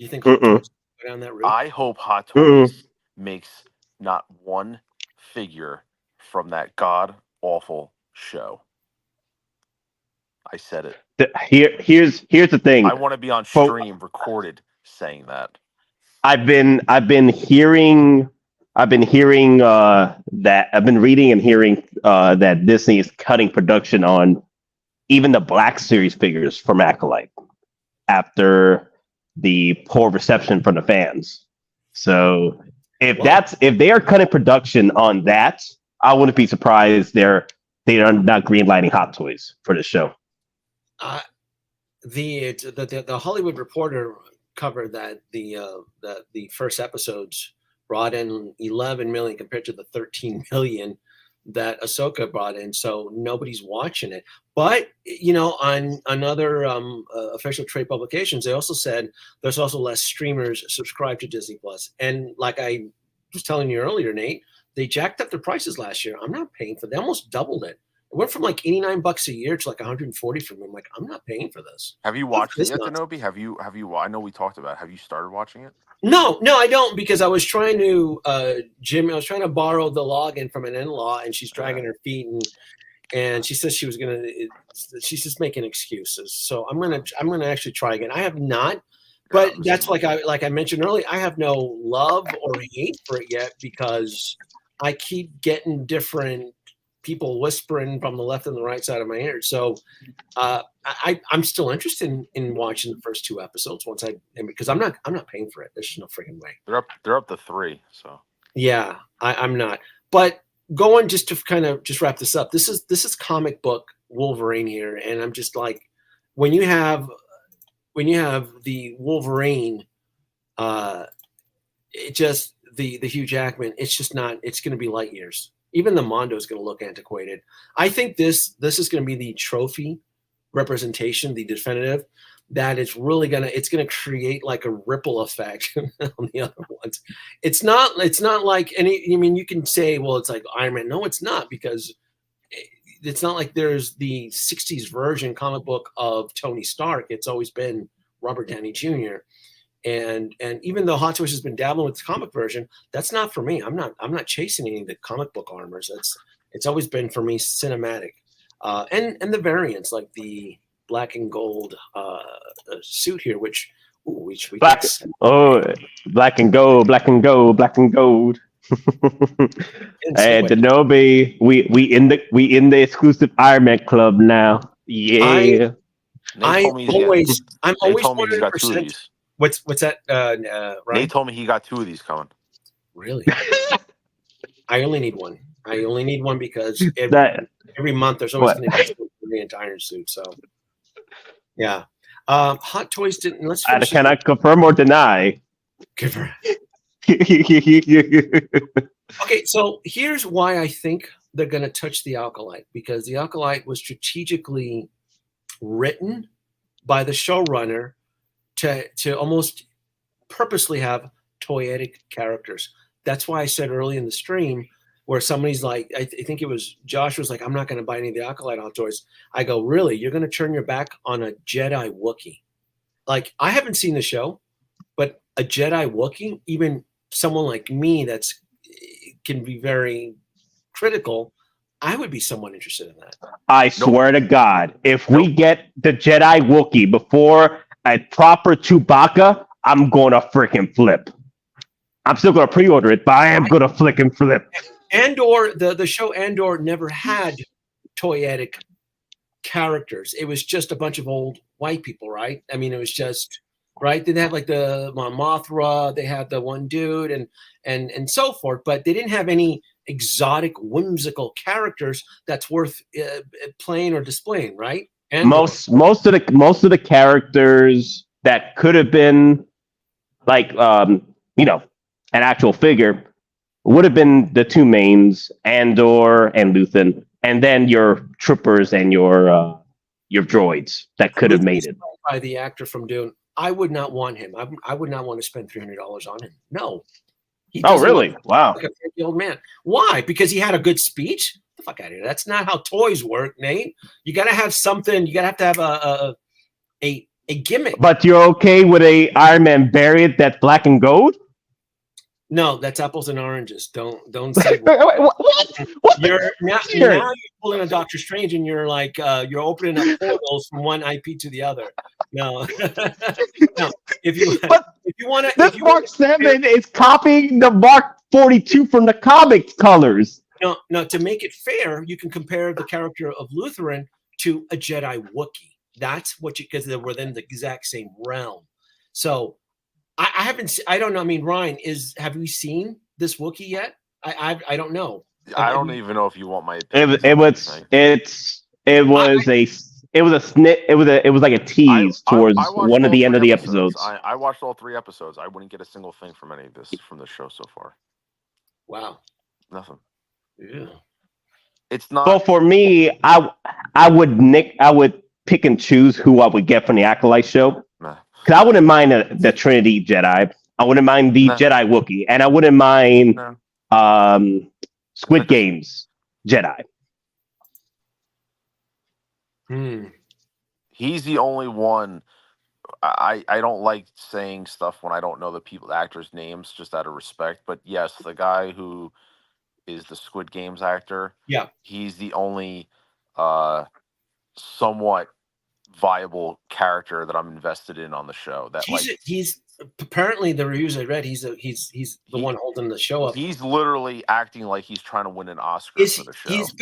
Hot Toys go down that route? I hope Hot Toys makes not one figure from that god awful show. I said it. Here's the thing. I want to be on stream recorded saying that. I've been hearing that I've been reading and hearing that Disney is cutting production on even the Black Series figures from Acolyte after the poor reception from the fans. So if they are cutting production on that, I wouldn't be surprised they are not greenlighting Hot Toys for the show. The Hollywood Reporter covered that the first episodes brought in 11 million compared to the 13 million that Ahsoka brought in, so nobody's watching it. But on other official trade publications, they also said there's also less streamers subscribed to Disney Plus. And like I was telling you earlier, Nate, they jacked up their prices last year. I'm not paying for. They almost doubled it. It went from like $89 a year to like $140 for me. I'm like, I'm not paying for this. Have you watched it yet, Danoby? Have you? I know we talked about it. Have you started watching it? No, I don't, because I was trying to borrow the login from an in-law, and she's dragging her feet, and she says she's just making excuses. So I'm gonna actually try again. I have not, but that's like I mentioned earlier. I have no love or hate for it yet because I keep getting different people whispering from the left and the right side of my ear. So I'm still interested in watching the first 2 episodes because I'm not paying for it. There's just no freaking way. They're up to 3. So yeah, I'm not. But going just to kind of just wrap this up. This is comic book Wolverine here, and I'm just like, when you have the Wolverine, it just the Hugh Jackman. It's just not. It's going to be light years. Even the Mondo is going to look antiquated. I think this is going to be the trophy representation, the definitive, that it's really going to create like a ripple effect on the other ones. It's not like any. I mean, you can say, well, it's like Iron Man. No, it's not, because it's not like there's the '60s version comic book of Tony Stark. It's always been Robert Downey Jr. And even though Hot Toys has been dabbling with the comic version, that's not for me. I'm not chasing any of the comic book armors. It's always been for me cinematic, and the variants like the black and gold suit here, which we black and gold. Hey, Danoby, we in the exclusive Iron Man club now. Yeah, I'm always 100%. What's that? Nate told me he got 2 of these coming. Really? I only need one. Because every month there's always going to be the Iron suit. So Yeah. Hot Toys didn't. Let's I finish. cannot confirm or deny. Give her. Okay, so here's why I think they're going to touch the Acolyte, because the Acolyte was strategically written by the showrunner to almost purposely have toyetic characters. That's why I said early in the stream where somebody's like, I think it was Josh was like, I'm not going to buy any of the Acolyte Hot Toys. I go, really? You're going to turn your back on a Jedi Wookiee? Like, I haven't seen the show, but a Jedi Wookiee, even someone like me that's can be very critical, I would be somewhat interested in that. I swear to God, if we get the Jedi Wookiee before a proper Chewbacca, I'm going to freaking flip. I'm still going to pre-order it, but I am going to freaking flip. Andor, the show Andor never had toyetic characters. It was just a bunch of old white people, right? I mean, it was just, right? They had like the Mon Mothra, they had the one dude and so forth, but they didn't have any exotic, whimsical characters that's worth playing or displaying, right? And most of the characters that could have been like you know, an actual figure would have been the two mains, Andor and Luthen, and then your troopers and your droids that could have made it. By the actor from Dune, I would not want him. I would not want to spend $300 on him. No. Oh, really? Wow. Like a 50-year-old man. Why? Because he had a good speech? Get the fuck out of here. That's not how toys work, Nate. You got to have something. You got to have a gimmick. But you're okay with a Iron Man variant that's black and gold? No, that's apples and oranges. Don't say what? now you're pulling a Doctor Strange and you're like you're opening up portals from one IP to the other. No, no. If you want to, this Mark 7 is copying the Mark 42 from the comics colors. No. To make it fair, you can compare the character of Lutheran to a Jedi Wookiee. That's what you, because they were in the exact same realm. So. I haven't. I don't know. I mean, Ryan, have we seen this Wookiee yet? I don't know. I don't even know if you want my opinion. It was like a tease towards one of the end of the episodes. I watched all 3 episodes. I wouldn't get a single thing from any of this from the show so far. Wow. Nothing. Yeah. It's not. Well, for me, I would pick and choose who I would get from the Acolyte show. Nah. Because I wouldn't mind the Trinity Jedi. I wouldn't mind the Jedi Wookiee. And I wouldn't mind Squid Games Jedi. He's the only one. I don't like saying stuff when I don't know the actors' names, just out of respect. But yes, the guy who is the Squid Games actor, yeah, he's the only somewhat viable character that I'm invested in on the show. That he's apparently, the reviews I read, he's the one holding the show up. He's literally acting like he's trying to win an Oscar for the show. He's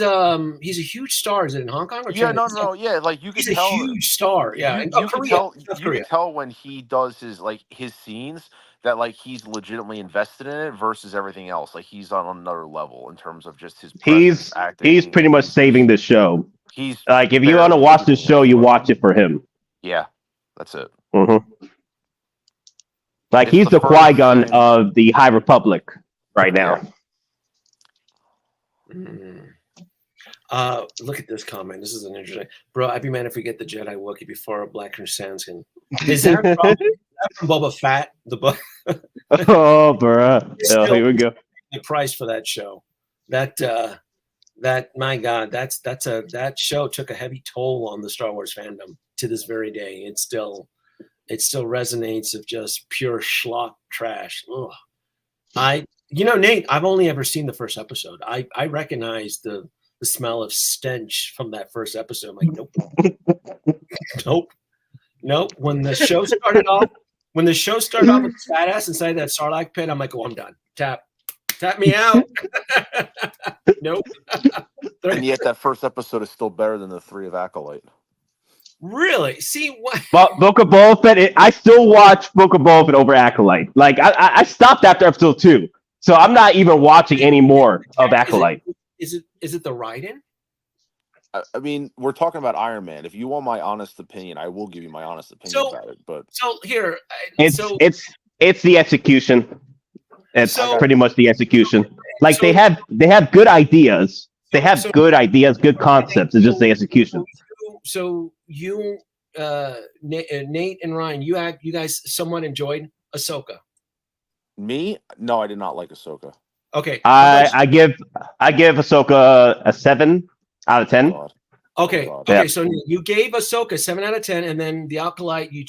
a huge star. Is it in Hong Kong or China? No, yeah, like you can he's tell. He's a huge star. Yeah, you can tell when he does his scenes that like he's legitimately invested in it versus everything else. Like he's on another level in terms of just his presence, acting. He's pretty much saving the show. He's like, if you want to watch the show, you watch it for him. Yeah, that's it. Mm-hmm. Like, he's the Qui-Gon of the High Republic right now. Look at this comment. This is an interesting. Bro, I'd be mad if we get the Jedi Wookiee before a Black Sandskin. Is that from Boba Fett? The book? Oh, bro. Here we go. The price for that show. That my God, that show took a heavy toll on the Star Wars fandom to this very day. It still resonates of just pure schlock trash. Ugh. Nate, I've only ever seen the first episode. I recognize the smell of stench from that first episode. I'm like, nope. When the show started off with fat ass inside that Sarlacc pit, I'm like, oh, I'm done. Tap me out. Nope. And yet that first episode is still better than the 3 of Acolyte. Really? See what? But Book of Boba Fett, I still watch Book of Boba Fett over Acolyte. Like I stopped after episode 2, so I'm not even watching any more of Acolyte. Is it the writing? I mean, we're talking about Iron Man. If you want my honest opinion, I will give you my honest opinion about it. But So here, It's it's the execution. It's So- pretty much the execution. Like so- they have good ideas. They have so- good ideas, good concepts. It's just the execution. So you, Nate and Ryan, you guys somewhat enjoyed Ahsoka. me, no, I did not like Ahsoka. Okay. I give Ahsoka a 7 out of 10. God. Okay. Oh, Okay. Yeah. So you gave Ahsoka 7 out of 10, and then the Acolyte, you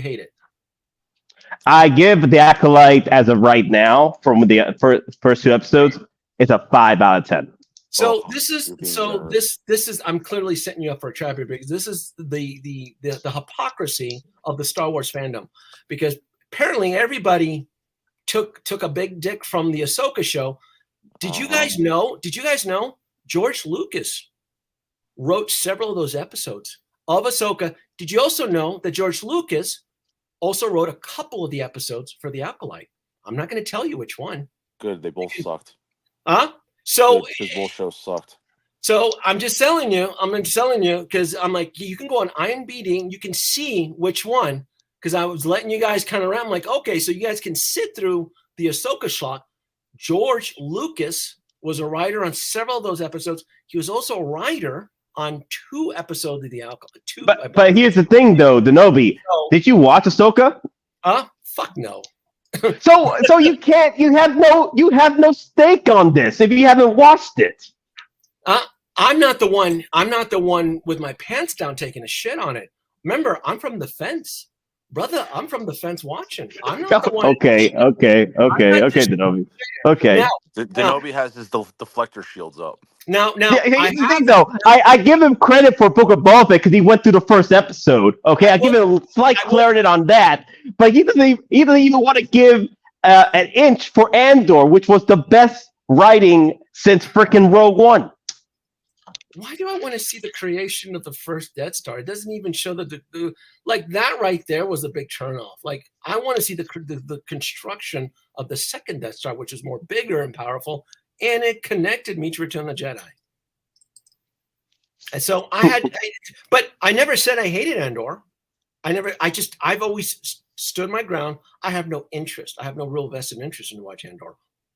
hate it. I give the Acolyte as of right now from the first 2 episodes. It's a 5 out of 10. So Oh, this is you're being so generous. this is I'm clearly setting you up for a trap here, because this is the hypocrisy of the Star Wars fandom, because apparently everybody took a big dick from the Ahsoka show. Did you guys know? George Lucas wrote several of those episodes of Ahsoka? Did you also know that George Lucas also wrote a couple of the episodes for the Acolyte? I'm not going to tell you which one. Good. They both sucked. Huh? So Good, 'cause both shows sucked. So I'm just telling you, because I'm like, you can go on IMDb and you can see which one, because I was letting you guys kind of around. I'm like, okay, so you guys can sit through the Ahsoka schlock. George Lucas was a writer on several of those episodes. He was also a writer on 2 episodes of the Acolyte. But here's the thing, though, Danoby. Did you watch Ahsoka? Fuck no. So you can't. You have no stake on this if you haven't watched it. I'm not the one with my pants down taking a shit on it. Remember, I'm from the fence, brother. I'm from the fence watching. I'm not the one. Okay, Danoby. Okay. Now, Danoby has his deflector shields up. Now, Here's the thing, though. I give him credit for Book of Boba Fett because he went through the first episode. Okay, I give him a slight clarity on that. But he doesn't even want to give an inch for Andor, which was the best writing since freaking Rogue One. Why do I want to see the creation of the first Death Star? It doesn't even show that the like that right there was a big turnoff. Like, I want to see the construction of the second Death Star, which is more bigger and powerful, and it connected me to Return of the Jedi. And so but I never said I hated Andor. I've always stood my ground. I have no interest. I have no real vested interest in watching Andor.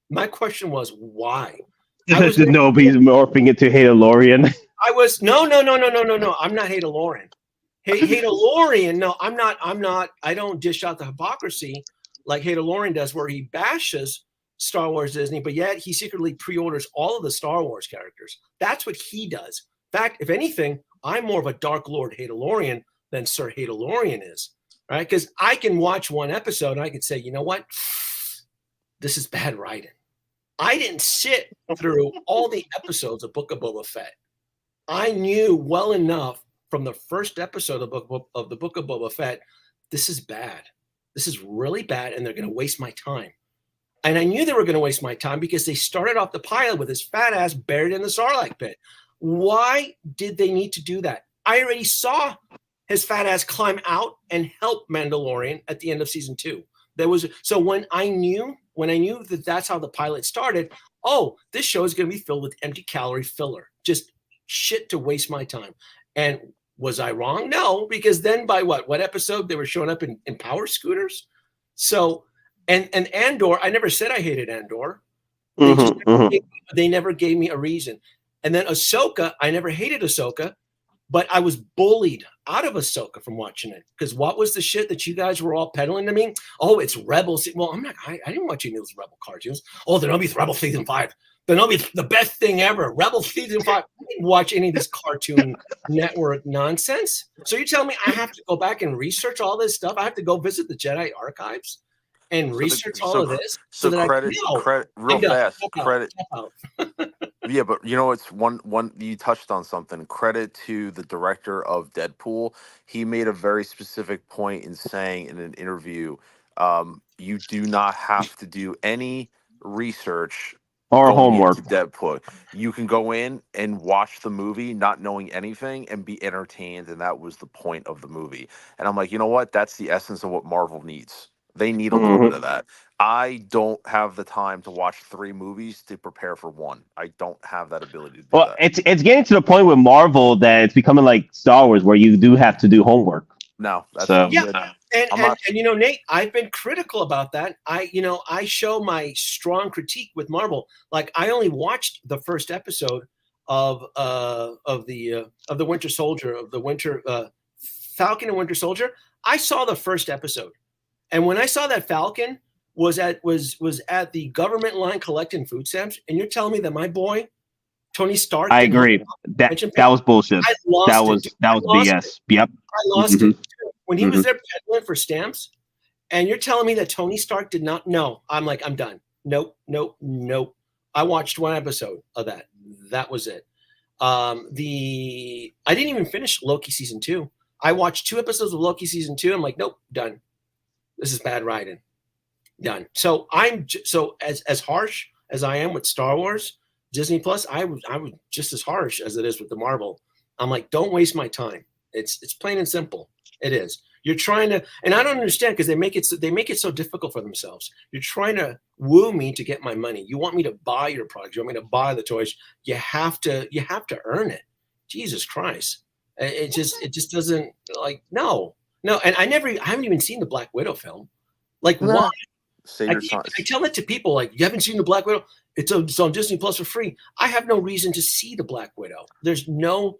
My question was why. Danoby's morphing into Hadelorian. I was no. I'm not Hadelorian. Hadelorian. No, I'm not. I don't dish out the hypocrisy like Hadelorian does, where he bashes Star Wars Disney, but yet he secretly pre-orders all of the Star Wars characters. That's what he does. In fact, if anything, I'm more of a Dark Lord Hadelorian than Sir Hadelorian is, right? Because I can watch one episode and I can say, you know what? This is bad writing. I didn't sit through all the episodes of Book of Boba Fett. I knew well enough from the first episode of the Book of Boba Fett, this is bad. This is really bad, and they're going to waste my time. And I knew they were going to waste my time because they started off the pilot with his fat ass buried in the Sarlacc pit. Why did they need to do that? I already saw his fat ass climb out and help Mandalorian at the end of season 2. So when I knew that that's how the pilot started, oh, this show is going to be filled with empty calorie filler, just shit to waste my time. And was I wrong? No, because then by what episode they were showing up in power scooters? So and Andor, I never said I hated Andor. They never gave me a reason. And then Ahsoka, I never hated Ahsoka, but I was bullied out of Ahsoka from watching it. Because what was the shit that you guys were all peddling to me? Oh, it's Rebels. Well, I'm not. I didn't watch any of those Rebel cartoons. Oh, Danoby's Rebel Season 5. Danoby's the best thing ever. Rebel Season 5. I didn't watch any of this Cartoon Network nonsense. So you're telling me I have to go back and research all this stuff? I have to go visit the Jedi archives and research all of this? So that credit real fast. Credit. Yeah, but you know, it's one you touched on something. Credit to the director of Deadpool. He made a very specific point in saying in an interview, you do not have to do any research or homework. Deadpool. You can go in and watch the movie not knowing anything and be entertained, and that was the point of the movie. And I'm like, you know what? That's the essence of what Marvel needs. They need a little bit of that. I don't have the time to watch 3 movies to prepare for one. I don't have that ability to do Well, that. it's getting to the point with Marvel that it's becoming like Star Wars, where you do have to do homework. No, that's So- I'm Yeah, good. and, I'm and, not- and you know, Nate, I've been critical about that. I show my strong critique with Marvel. Like, I only watched the first episode of the Winter Soldier, of the Winter Falcon and Winter Soldier. I saw the first episode, and when I saw that Falcon was at the government line collecting food stamps, and you're telling me that my boy Tony Stark. I agree. That was bullshit. I lost That was BS. Yep. I lost it when he was there peddling for stamps. And you're telling me that Tony Stark did not know? I'm like, I'm done. Nope. I watched 1 episode of that. That was it. I didn't even finish Loki season 2. I watched 2 episodes of Loki season 2. I'm like, nope, done. This is bad writing. Done. So as harsh as I am with Star Wars, Disney Plus, I was just as harsh as it is with the Marvel. I'm like, don't waste my time. It's plain and simple. It is. You're trying to, and I don't understand because they make it so difficult for themselves. You're trying to woo me to get my money. You want me to buy your products. You want me to buy the toys. You have to earn it. Jesus Christ. It just doesn't, like, no. And I haven't even seen the Black Widow film. Like, why? I tell it to people, like, you haven't seen the Black Widow? It's on Disney Plus for free. I have no reason to see the Black Widow. There's no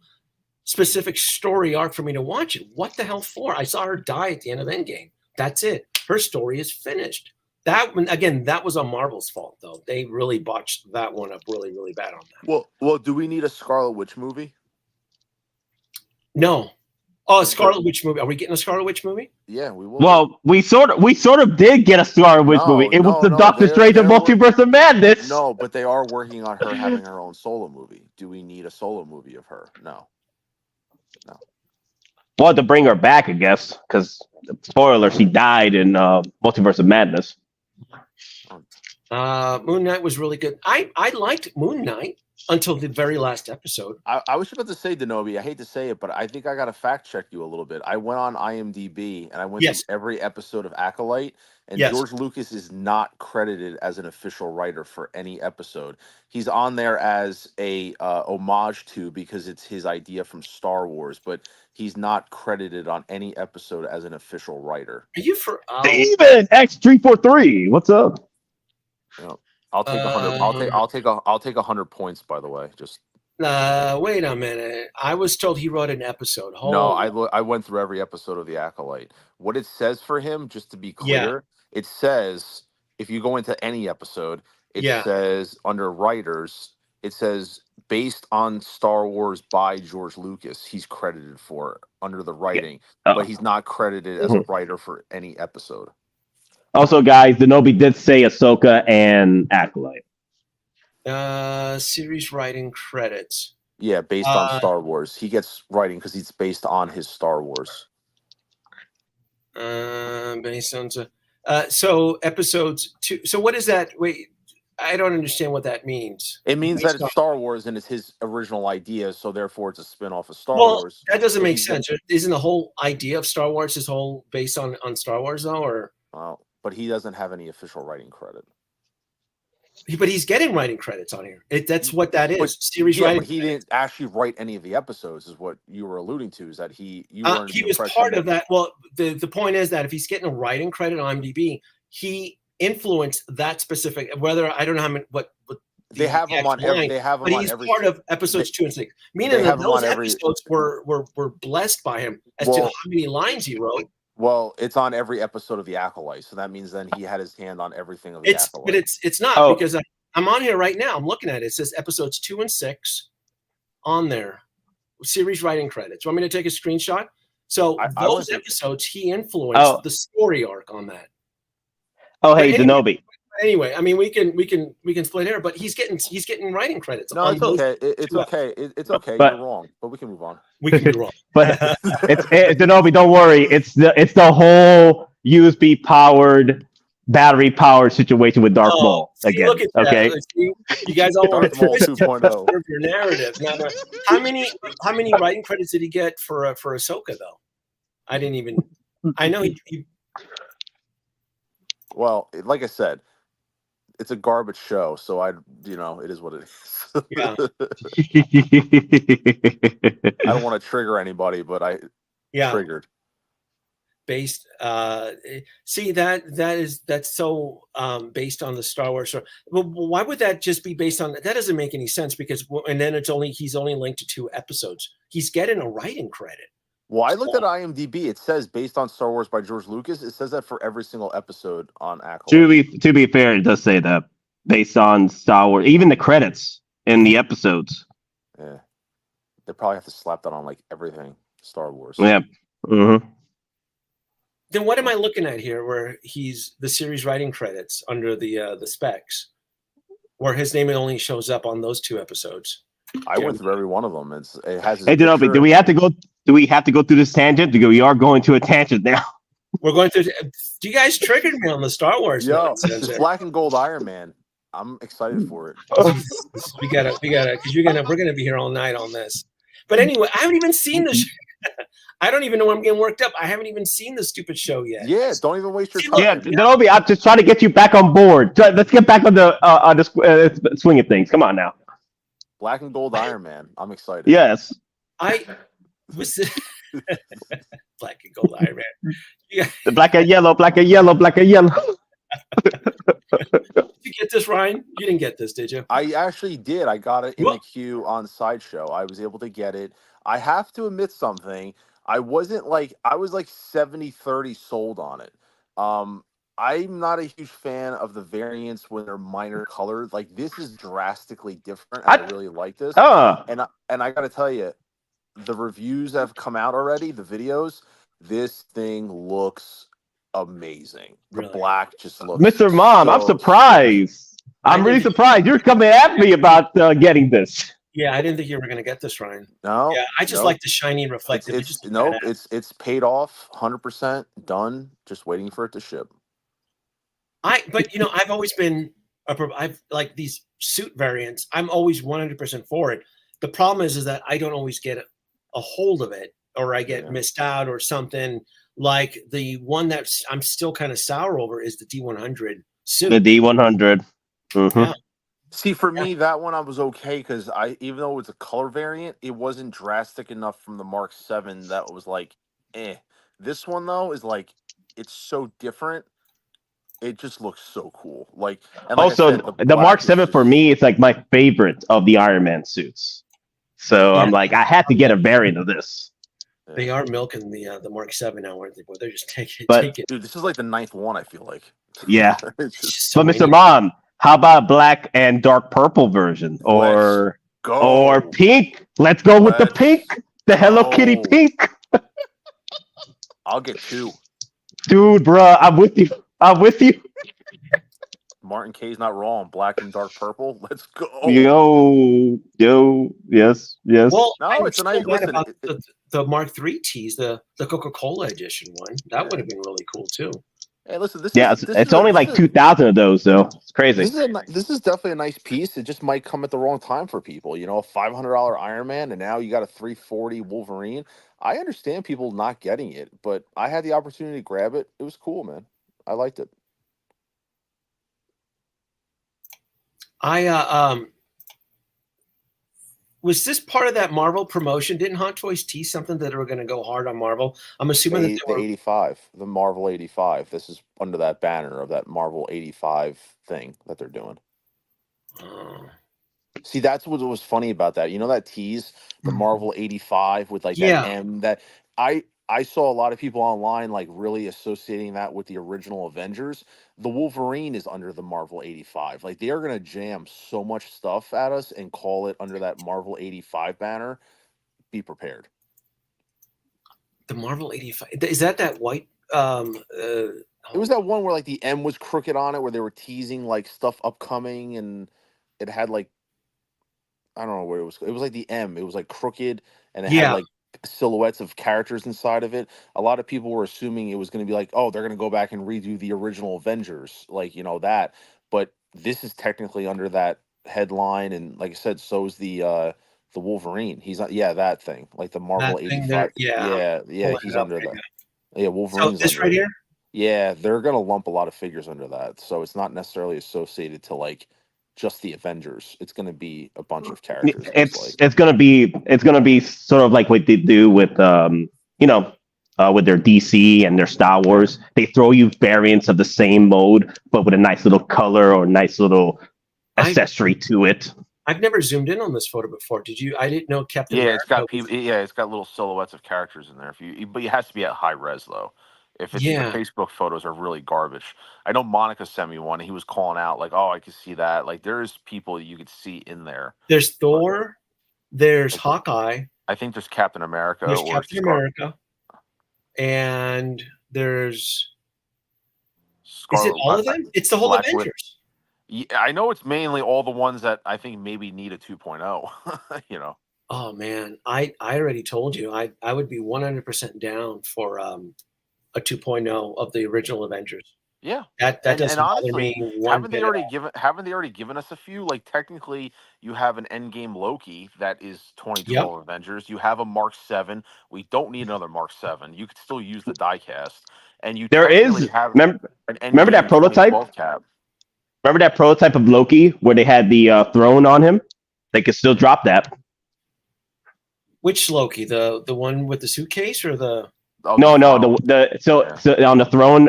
specific story arc for me to watch it. What the hell for? I saw her die at the end of Endgame. That's it. Her story is finished. That one, again, that was on Marvel's fault, though. They really botched that one up really, really bad on that. Well, do we need a Scarlet Witch movie? No. Oh, a Scarlet Witch movie. Are we getting a Scarlet Witch movie? Yeah, we will. Well, we sort of did get a Scarlet Witch movie. It was the Doctor Strange and Multiverse of Madness. No, but they are working on her having her own solo movie. Do we need a solo movie of her? No. Well, to bring her back, I guess, because spoiler, she died in Multiverse of Madness. Moon Knight was really good. I liked Moon Knight until the very last episode. I was about to say, Danoby, I hate to say it, but I think I got to fact check you a little bit. I went on IMDb and I went through every episode of Acolyte, and George Lucas is not credited as an official writer for any episode. He's on there as a homage to, because it's his idea from Star Wars, but he's not credited on any episode as an official writer. Are you for Steven X343? What's up? I'll take 100. I'll take 100 points. By the way, just wait a minute. I was told he wrote an episode. I went through every episode of The Acolyte. What it says for him, just to be clear, it says if you go into any episode, it says under writers, it says based on Star Wars by George Lucas. He's credited for under the writing, but he's not credited as a writer for any episode. Also, guys, Danoby did say Ahsoka and Acolyte. Series writing credits. Yeah, based on Star Wars. He gets writing because it's based on his Star Wars. Based on so episodes 2. So what is that? Wait, I don't understand what that means. It means that it's Star Wars and it's his original idea, so therefore it's a spin-off of Star Wars. That doesn't make sense. Isn't the whole idea of Star Wars his whole based on Star Wars though, or? Well, but he doesn't have any official writing credit. But he's getting writing credits on here. That's what that is. Series writing. But he didn't actually write any of the episodes, is what you were alluding to. Is that he was part of that. Well, the point is that if he's getting a writing credit on IMDb, he influenced that specific. Whether I don't know how many, what they have him on every. They have him on he's every. Part of episodes 2 and 6. Meaning that those episodes were blessed by him as to how many lines he wrote. Well, it's on every episode of The Acolyte, so that means then he had his hand on everything of The Acolyte. But it's not because I'm on here right now. I'm looking at it. It says episodes 2 and 6 on there. Series writing credits. Want me to take a screenshot? So those episodes, he influenced the story arc on that. Oh, hey, Danoby. Anyway, I mean, we can split hair, but he's getting writing credits. No, it's okay. It's okay. It's okay. You're wrong, but we can move on. We can be wrong. But it's Danoby. Don't worry. It's the whole USB powered, battery powered situation with Darth Maul again. Look at okay. You guys all want Darth Maul 2.0. Your narrative. Now, how many writing credits did he get for Ahsoka though? I didn't even. I know he Well, like I said, it's a garbage show, so it is what it is. Yeah. I don't want to trigger anybody, but I triggered. Based see that's so based on the Star Wars story. Well, why would that just be based on that? Doesn't make any sense, because and then he's only linked to 2 episodes. He's getting a writing credit. Well, I looked at IMDb. It says based on Star Wars by George Lucas. It says that for every single episode on Acolyte. To be fair, it does say that based on Star Wars, even the credits in the episodes. Yeah, they probably have to slap that on like everything Star Wars. Yeah. Mm-hmm. Then what am I looking at here, where he's the series writing credits under the specs, where his name only shows up on those 2 episodes? I went through every one of them. It has. Hey, Danoby, do we have to go? Do we have to go through this tangent? We are going to a tangent now. We're going through. You guys triggered me on the Star Wars. Yo, it's Black and Gold Iron Man. I'm excited for it. we gotta, because we're gonna be here all night on this. But anyway, I haven't even seen this. I don't even know when I'm getting worked up. I haven't even seen the stupid show yet. Yeah, don't even waste your time. Yeah, Danoby, I'm just trying to get you back on board. Let's get back on the swing of things. Come on now. Black and Gold Iron Man. I'm excited. Yes. I was Black and Gold Iron Man. Yeah. The black and yellow, black and yellow, black and yellow. Did you get this, Ryan? You didn't get this, did you? I actually did. I got it in the queue on Sideshow. I was able to get it. I have to admit something. I was like 70-30 sold on it. I'm not a huge fan of the variants when they're minor colored. Like, this is drastically different. I really like this. And I got to tell you, the reviews that have come out already, the videos, this thing looks amazing. The black just looks. Mr. Mom, I'm surprised. I'm really surprised. You're coming at me about getting this. Yeah, I didn't think you were going to get this, Ryan. No. Yeah, I just like the shiny and reflective. It's paid off, 100% done. Just waiting for it to ship. But I've always been I've like these suit variants. I'm always 100% for it. The problem is that I don't always get a hold of it, or I get missed out or something. Like the one that I'm still kind of sour over is the D100 suit. The D100. Mm-hmm. Yeah. See, for me, that one I was okay because even though it was a color variant, it wasn't drastic enough from the Mark 7 that was like, eh. This one though is like, it's so different. It just looks so cool. Like, and also, the Mark 7 for me is like my favorite of the Iron Man suits. So I'm like, I had to get a variant of this. They are milking the Mark 7 now, aren't they? Boy, they're just taking it. Dude, this is like the 9th one, I feel like. Yeah. But Mr. Mom, how about black and dark purple version? Or pink? Let's go with the pink. The Hello Kitty pink. I'll get 2. Dude, bro, I'm with you. Martin K's not wrong. Black and dark purple. Let's go. Yo, yes. Well, no, it's a nice. Listen, the Mark III tees, the Coca-Cola edition one. That would have been really cool too. Hey, listen, it's only like 2,000 of those, though. It's crazy. This is definitely a nice piece. It just might come at the wrong time for people. A $500 Iron Man, and now you got a $340 Wolverine. I understand people not getting it, but I had the opportunity to grab it. It was cool, man. I liked it. Was this part of that Marvel promotion? Didn't Hot Toys tease something that they were going to go hard on Marvel? I'm assuming that the 85, the Marvel 85. This is under that banner of that Marvel 85 thing that they're doing. See, that's what was funny about that. That tease, the Marvel 85 with like that M. That I saw a lot of people online like really associating that with the original Avengers. The Wolverine is under the Marvel 85. Like, they are going to jam so much stuff at us and call it under that Marvel 85 banner. Be prepared. The Marvel 85. Is that white? It was that one where like the M was crooked on it, where they were teasing like stuff upcoming, and it had like, I don't know where it was. It was like the M. It was like crooked, and it had like silhouettes of characters inside of it. A lot of people were assuming it was going to be like, oh, they're going to go back and redo the original Avengers, like, that. But this is technically under that headline, and like I said, so is the Wolverine. He's not, that thing, like the Marvel 85. Yeah, he's under that. Yeah, Wolverine. So this right here. Yeah, they're gonna lump a lot of figures under that, so it's not necessarily associated to like just the Avengers. It's gonna be a bunch of characters. It's gonna be sort of like what they do with with their DC and their Star Wars. They throw you variants of the same mode, but with a nice little color or nice little accessory to it. I've never zoomed in on this photo before. Did you? I didn't know Captain Yeah, America it's got people. Yeah, it's got little silhouettes of characters in there. But it has to be at high res though. If it's the Facebook photos are really garbage. I know Monica sent me one. And he was calling out like, "Oh, I could see that." Like, there's people you could see in there. There's Thor. There's Hawkeye. I think there's Captain America. There's Captain America. And there's Scarlet, is it all of them? It's the whole Black Avengers. Yeah, I know it's mainly all the ones that I think maybe need a 2.0. You know. Oh man, I already told you I would be 100% down for a 2.0 of the original Avengers. Yeah, that doesn't bother me. Haven't they already given us a few? Like technically, you have an Endgame Loki that is 2012 Avengers. You have a Mark 7. We don't need another Mark 7. You could still use the diecast, and you have remember that prototype? Cap. Remember that prototype of Loki where they had the throne on him? They could still drop that. Which Loki? The one with the suitcase or the? So on the throne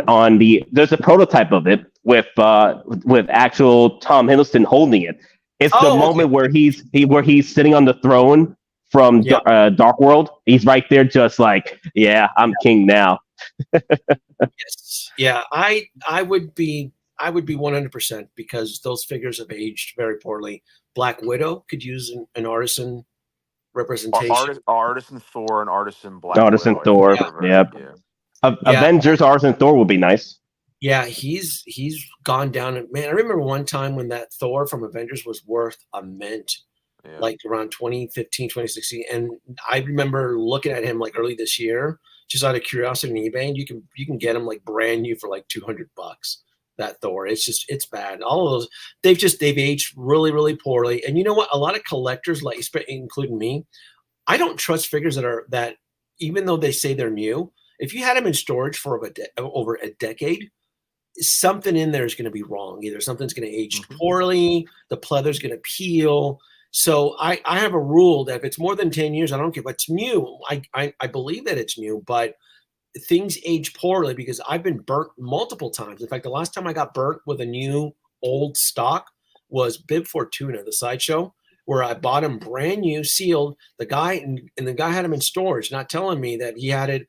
there's a prototype of it with actual Tom Hiddleston holding it. It's the moment where he's sitting on the throne from Dark World. He's right there, just like, yeah, I'm king now. Yes, yeah, I would be 100% because those figures have aged very poorly. Black Widow could use an artisan representation. Artisan Thor and Artisan Black Artisan Widow, Thor, yeah. Avengers Artisan Thor would be nice. Yeah, he's gone down. Man, I remember one time when that Thor from Avengers was worth a mint, like around 2015, 2016. And I remember looking at him like early this year, just out of curiosity on eBay, and you can get him like brand new for like $200. That Thor, it's bad. All of those, they've aged really, really poorly. And you know what? A lot of collectors, like including me, I don't trust figures that even though they say they're new, if you had them in storage for over a decade, something in there is going to be wrong. Either something's going to age poorly, the pleather's going to peel. So I have a rule that if it's more than 10 years, I don't care. But it's new. I believe that it's new, but things age poorly because I've been burnt multiple times. In fact, the last time I got burnt with a new old stock was Bib Fortuna, the sideshow, where I bought him brand new, sealed. The guy had him in storage, not telling me that he had it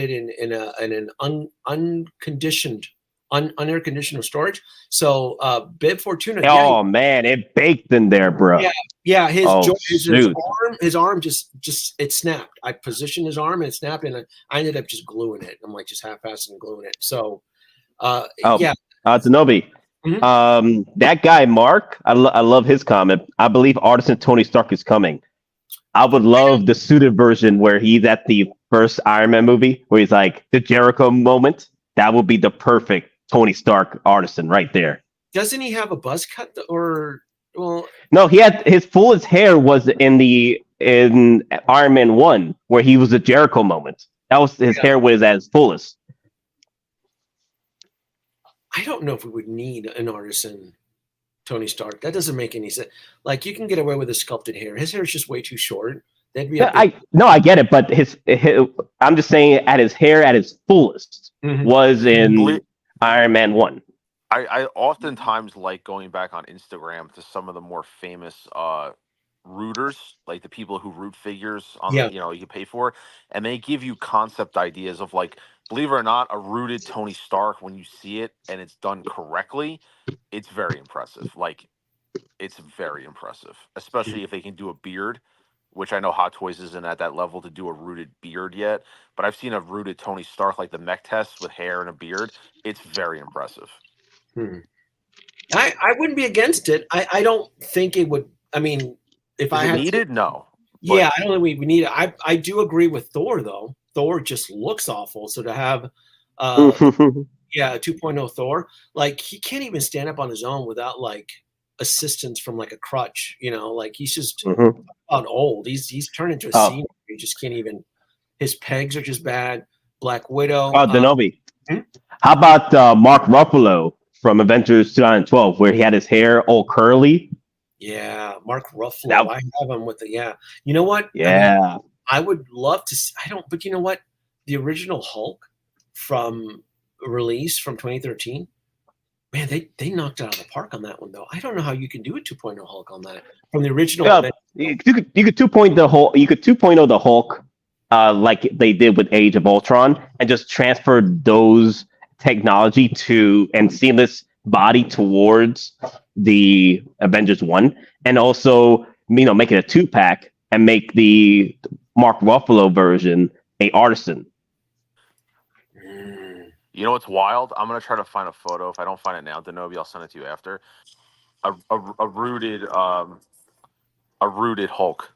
in an unconditioned, unair conditioned storage. So Bib Fortuna. Man, it baked in there, bro. Yeah. His arm just it snapped. I positioned his arm and it snapped, and I ended up just gluing it. I'm like just half-assing gluing it. So Danoby. That guy Mark, I love his comment. I believe Artisan Tony Stark is coming. I would love the suited version where he's at the first Iron Man movie, where he's like the Jericho moment. That would be the perfect Tony Stark artisan right there. Doesn't he have a buzz cut no, he had his fullest hair was in Iron Man 1, where he was a Jericho moment. That was his hair was at its fullest. I don't know if we would need an artisan Tony Stark. That doesn't make any sense. Like, you can get away with a sculpted hair. His hair is just way too short. I get it, but his I'm just saying at his hair at its fullest was in Iron Man 1. I oftentimes like going back on Instagram to some of the more famous rooters, like the people who root figures on you pay for, and they give you concept ideas of, like, believe it or not, a rooted Tony Stark, when you see it and it's done correctly, it's very impressive. Like, it's very impressive, especially if they can do a beard, which I know Hot Toys isn't at that level to do a rooted beard yet, but I've seen a rooted Tony Stark, like the mech test with hair and a beard. It's very impressive. I wouldn't be against it. I don't think it would. I mean, if I had needed, no. Yeah, I don't think we need it. I do agree with Thor, though. Thor just looks awful. So to have, a 2.0 Thor, like, he can't even stand up on his own without like assistance from like a crutch. Like, he's just about old. He's turned into a senior. He just can't even. His pegs are just bad. Black Widow. Danoby. How about Mark Ruffalo from Avengers 2012, where he had his hair all curly? Yeah, Mark Ruffalo. That- I have him with the You know what? Yeah. I would love to see, but you know what? The original Hulk from release from 2013, man, they knocked it out of the park on that one though. I don't know how you can do a 2.0 Hulk on that from the original. Yeah, you could 2.0 the Hulk like they did with Age of Ultron and just transfer those technology to and seamless body towards the Avengers 1, and also make it a 2-pack and make the Mark Ruffalo version a artisan. You know what's wild? I'm gonna try to find a photo. If I don't find it now, Danoby, I'll send it to you after. A rooted Hulk,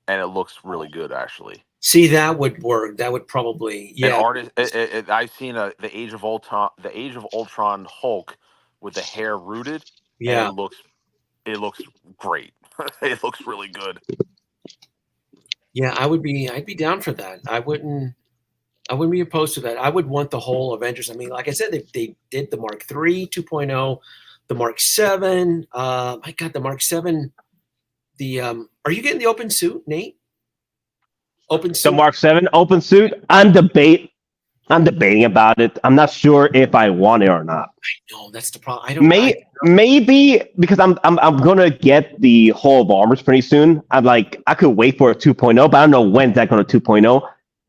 and it looks really good actually. See, that would work. That would probably An artist. I've seen the Age of Ultron Hulk with the hair rooted. Yeah, and it looks great. It looks really good. yeah. I'd be down for that. I wouldn't be opposed to that. I would want the whole Avengers. I mean, like I said, they did the Mark III 2.0, the Mark 7. My God, the Mark 7. Are you getting the open suit, Nate? Open suit. The Mark 7 open suit. I'm debating about it. I'm not sure if I want it or not. No, that's the problem. I don't. Maybe because I'm gonna get the Hall of Armors pretty soon. I could wait for a 2.0, but I don't know when's that going to 2.0.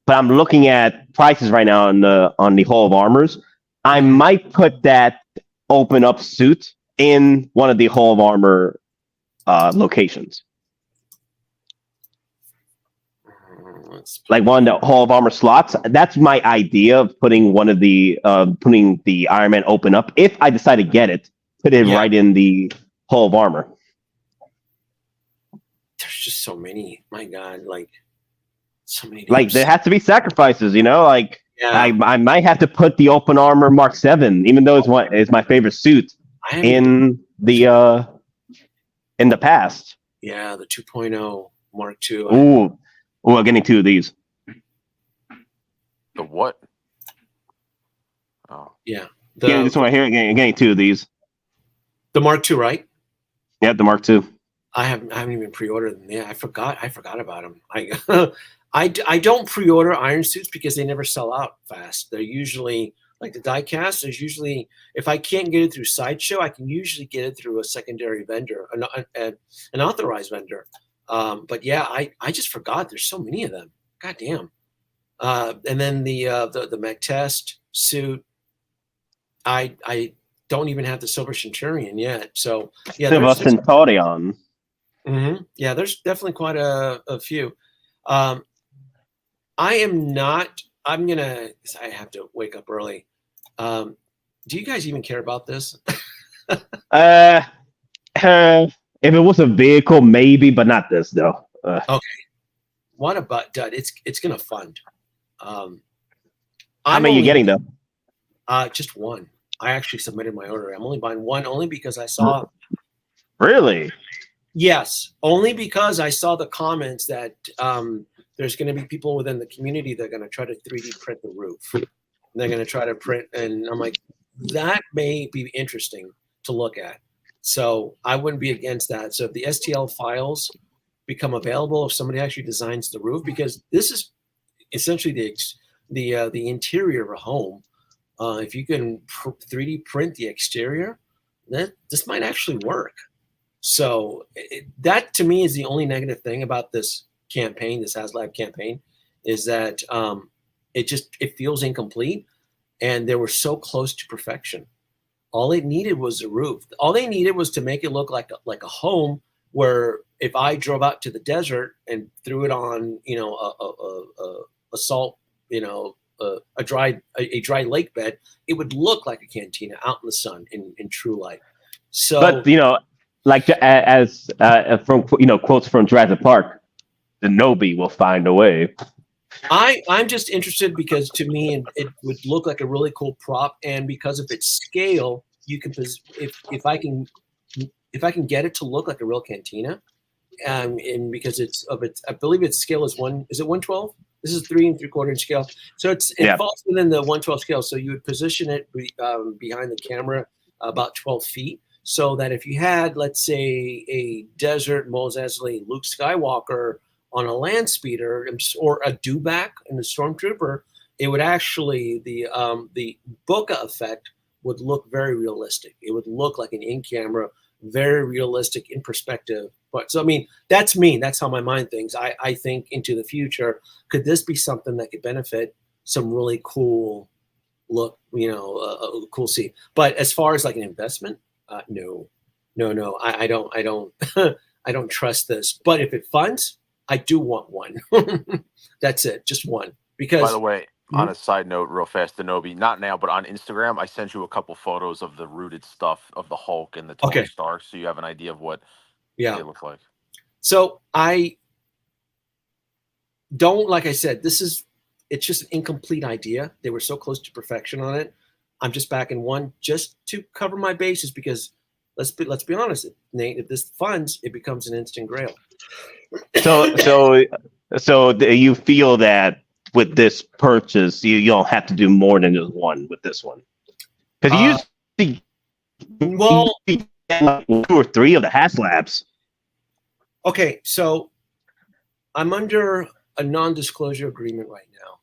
But I'm looking at prices right now on the Hall of Armors. I might put that open up suit in one of the Hall of Armor locations. Like one of the Hall of Armor slots. That's my idea of putting putting the Iron Man open up. If I decide to get it, put it right in the Hall of Armor. There's just so many. My God, so many. Like there has to be sacrifices, I might have to put the Open Armor Mark 7, even though it's my favorite suit in the past. Yeah, the 2.0 Mark II. Ooh, I'm getting 2 of these. The what? Oh, yeah. This one right here. Getting 2 of these. The Mark II, right? Yeah, the Mark II. I haven't even pre-ordered them. Yeah, I forgot about them. I don't pre-order iron suits because they never sell out fast. They're usually like the die cast. There's usually, if I can't get it through Sideshow, I can usually get it through a secondary vendor, an authorized vendor. But yeah, I just forgot. There's so many of them. God damn. And then the Mech Test suit. I don't even have the Silver Centurion yet. So yeah, Silver Centurion. Mm-hmm. Yeah, there's definitely quite a few. I have to wake up early. Do you guys even care about this? If it was a vehicle, maybe, but not this though. Okay. What about Dud? It's gonna fund. How many are you getting though? Just one. I actually submitted my order. I'm only buying one, only because I saw. Really? Yes, only because I saw the comments that there's going to be people within the community that are going to try to 3D print the roof. And they're going to try to print, and I'm like, that may be interesting to look at. So I wouldn't be against that. So if the STL files become available, if somebody actually designs the roof, because this is essentially the interior of a home. If you can 3D print the exterior, this might actually work. So that to me is the only negative thing about this campaign, this Haslab campaign, is that it feels incomplete, and they were so close to perfection. All it needed was a roof. All they needed was to make it look like a home where if I drove out to the desert and threw it on, a salt, a dry lake bed, it would look like a cantina out in the sun in true light. So, but like as from quotes from Jurassic Park, Danoby will find a way. I'm just interested because to me it would look like a really cool prop, and because of its scale, you can if I can get it to look like a real cantina, and because I believe its scale is 112. This is 3 3/4 scale. So it falls within the 1/12 scale. So you would position it behind the camera about 12 feet. So that if you had, let's say, a desert Mos Eisley Luke Skywalker on a land speeder or a dewback in the Stormtrooper, it would actually, the bokeh effect would look very realistic. It would look like an in-camera, very realistic in perspective. But so, I mean, that's me. That's how my mind thinks. I think into the future, could this be something that could benefit some really cool look, a cool scene? But as far as like an investment, no, I don't, I don't trust this. But if it funds, I do want one. That's it, just one. Because, by the way, on a side note, real fast, Danoby, not now, but on Instagram, I sent you a couple photos of the rooted stuff of the Hulk and the Tony Stark, so you have an idea of what they look like. So I don't, like I said, it's just an incomplete idea. They were so close to perfection on it. I'm just backing one just to cover my bases because let's be honest, Nate, if this funds, it becomes an instant grail. So you feel that with this purchase, you don't have to do more than just one with this one, because you usually get 2 or 3 of the Haslabs. Okay, so I'm under a non-disclosure agreement right now.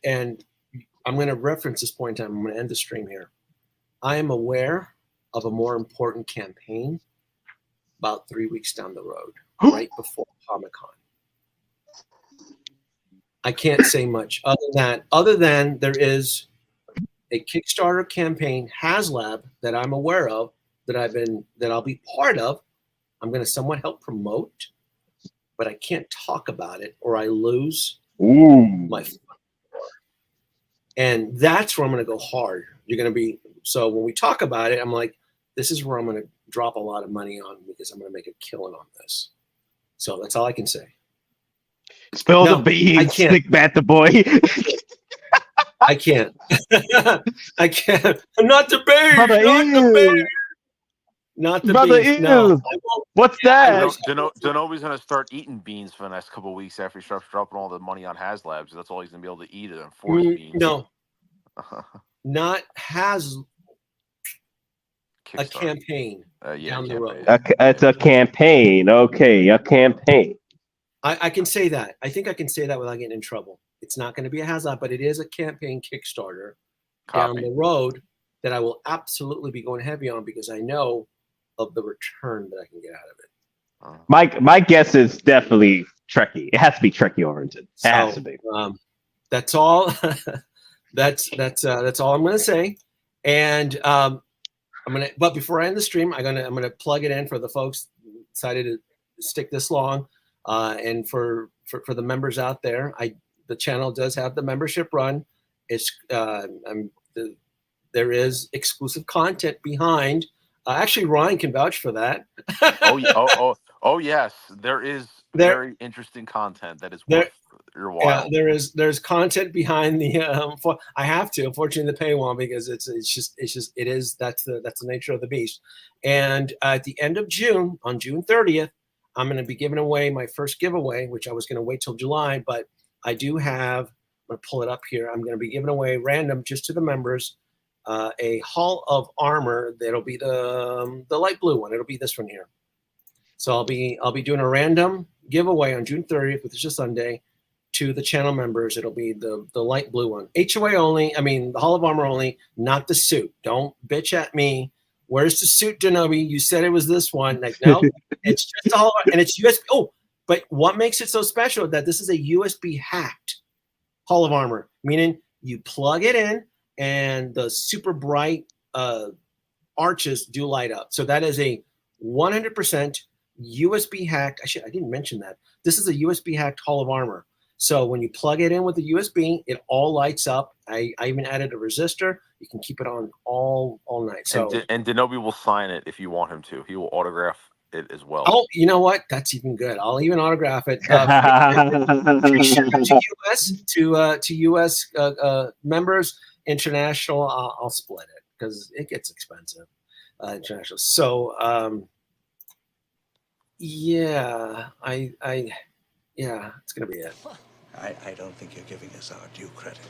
And I'm going to reference this point in time. I'm going to end the stream here. I am aware of a more important campaign about 3 weeks down the road, right before Comic-Con. I can't say much other than there is a Kickstarter campaign, Haslab, that I'm aware of, that I'll be part of. I'm going to somewhat help promote, but I can't talk about it or I lose my fun. And that's where I'm going to go hard. So when we talk about it, I'm like, this is where I'm going to drop a lot of money on because I'm going to make a killing on this. So that's all I can say. Spill the beans, stick bat the boy. I can't. I can't. Not the bear. Not the bear. Not the beans. No. What's that? Danoby's going to start eating beans for the next couple of weeks after he starts dropping all the money on Haslab. So that's all he's going to be able to eat and force beans. No. Not a campaign down the road. It's a campaign. Okay, a campaign. I can say that. I think I can say that without getting in trouble. It's not going to be a Haslab, but it is a campaign Kickstarter down the road that I will absolutely be going heavy on because I know of the return that I can get out of it. My guess is definitely Trekkie. It has to be Trekkie oriented. It has to be. That's all. that's all I'm going to say. And but before I end the stream, I'm gonna plug it in for the folks decided to stick this long, and for the members out there, the channel does have the membership run. It's there is exclusive content behind. Actually, Ryan can vouch for that. Oh yes, there is very interesting content that is worth your while. Yeah, there's content behind the. I have to, unfortunately, the paywall because that's the nature of the beast. And at the end of June, on June 30th, I'm going to be giving away my first giveaway, which I was going to wait till July, but I do have. I'm going to pull it up here. I'm going to be giving away random just to the members. A Hall of Armor that'll be the light blue one. It'll be this one here. So I'll be doing a random giveaway on June 30th, which is a Sunday, to the channel members. It'll be the light blue one. HOA only. I mean the Hall of Armor only, not the suit. Don't bitch at me. Where's the suit, Danoby? You said it was this one. Like no, it's just a Hall of Armor, and it's USB. Oh, but what makes it so special that this is a USB hacked Hall of Armor, meaning you plug it in. And the super bright arches do light up. So that is a 100% USB hacked. I didn't mention that. This is a USB hacked Hall of Armor. So when you plug it in with the USB, it all lights up. I even added a resistor. You can keep it on all night. So and Danoby will sign it if you want him to. He will autograph it as well. Oh, you know what? That's even good. I'll even autograph it. To US members. International, I'll split it because it gets expensive. International, so yeah, it's gonna be it. I don't think you're giving us our due credit.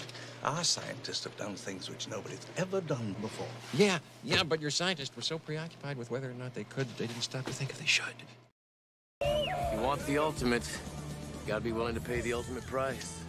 Our scientists have done things which nobody's ever done before. Yeah, but your scientists were so preoccupied with whether or not they could, they didn't stop to think if they should. If you want the ultimate, you gotta be willing to pay the ultimate price.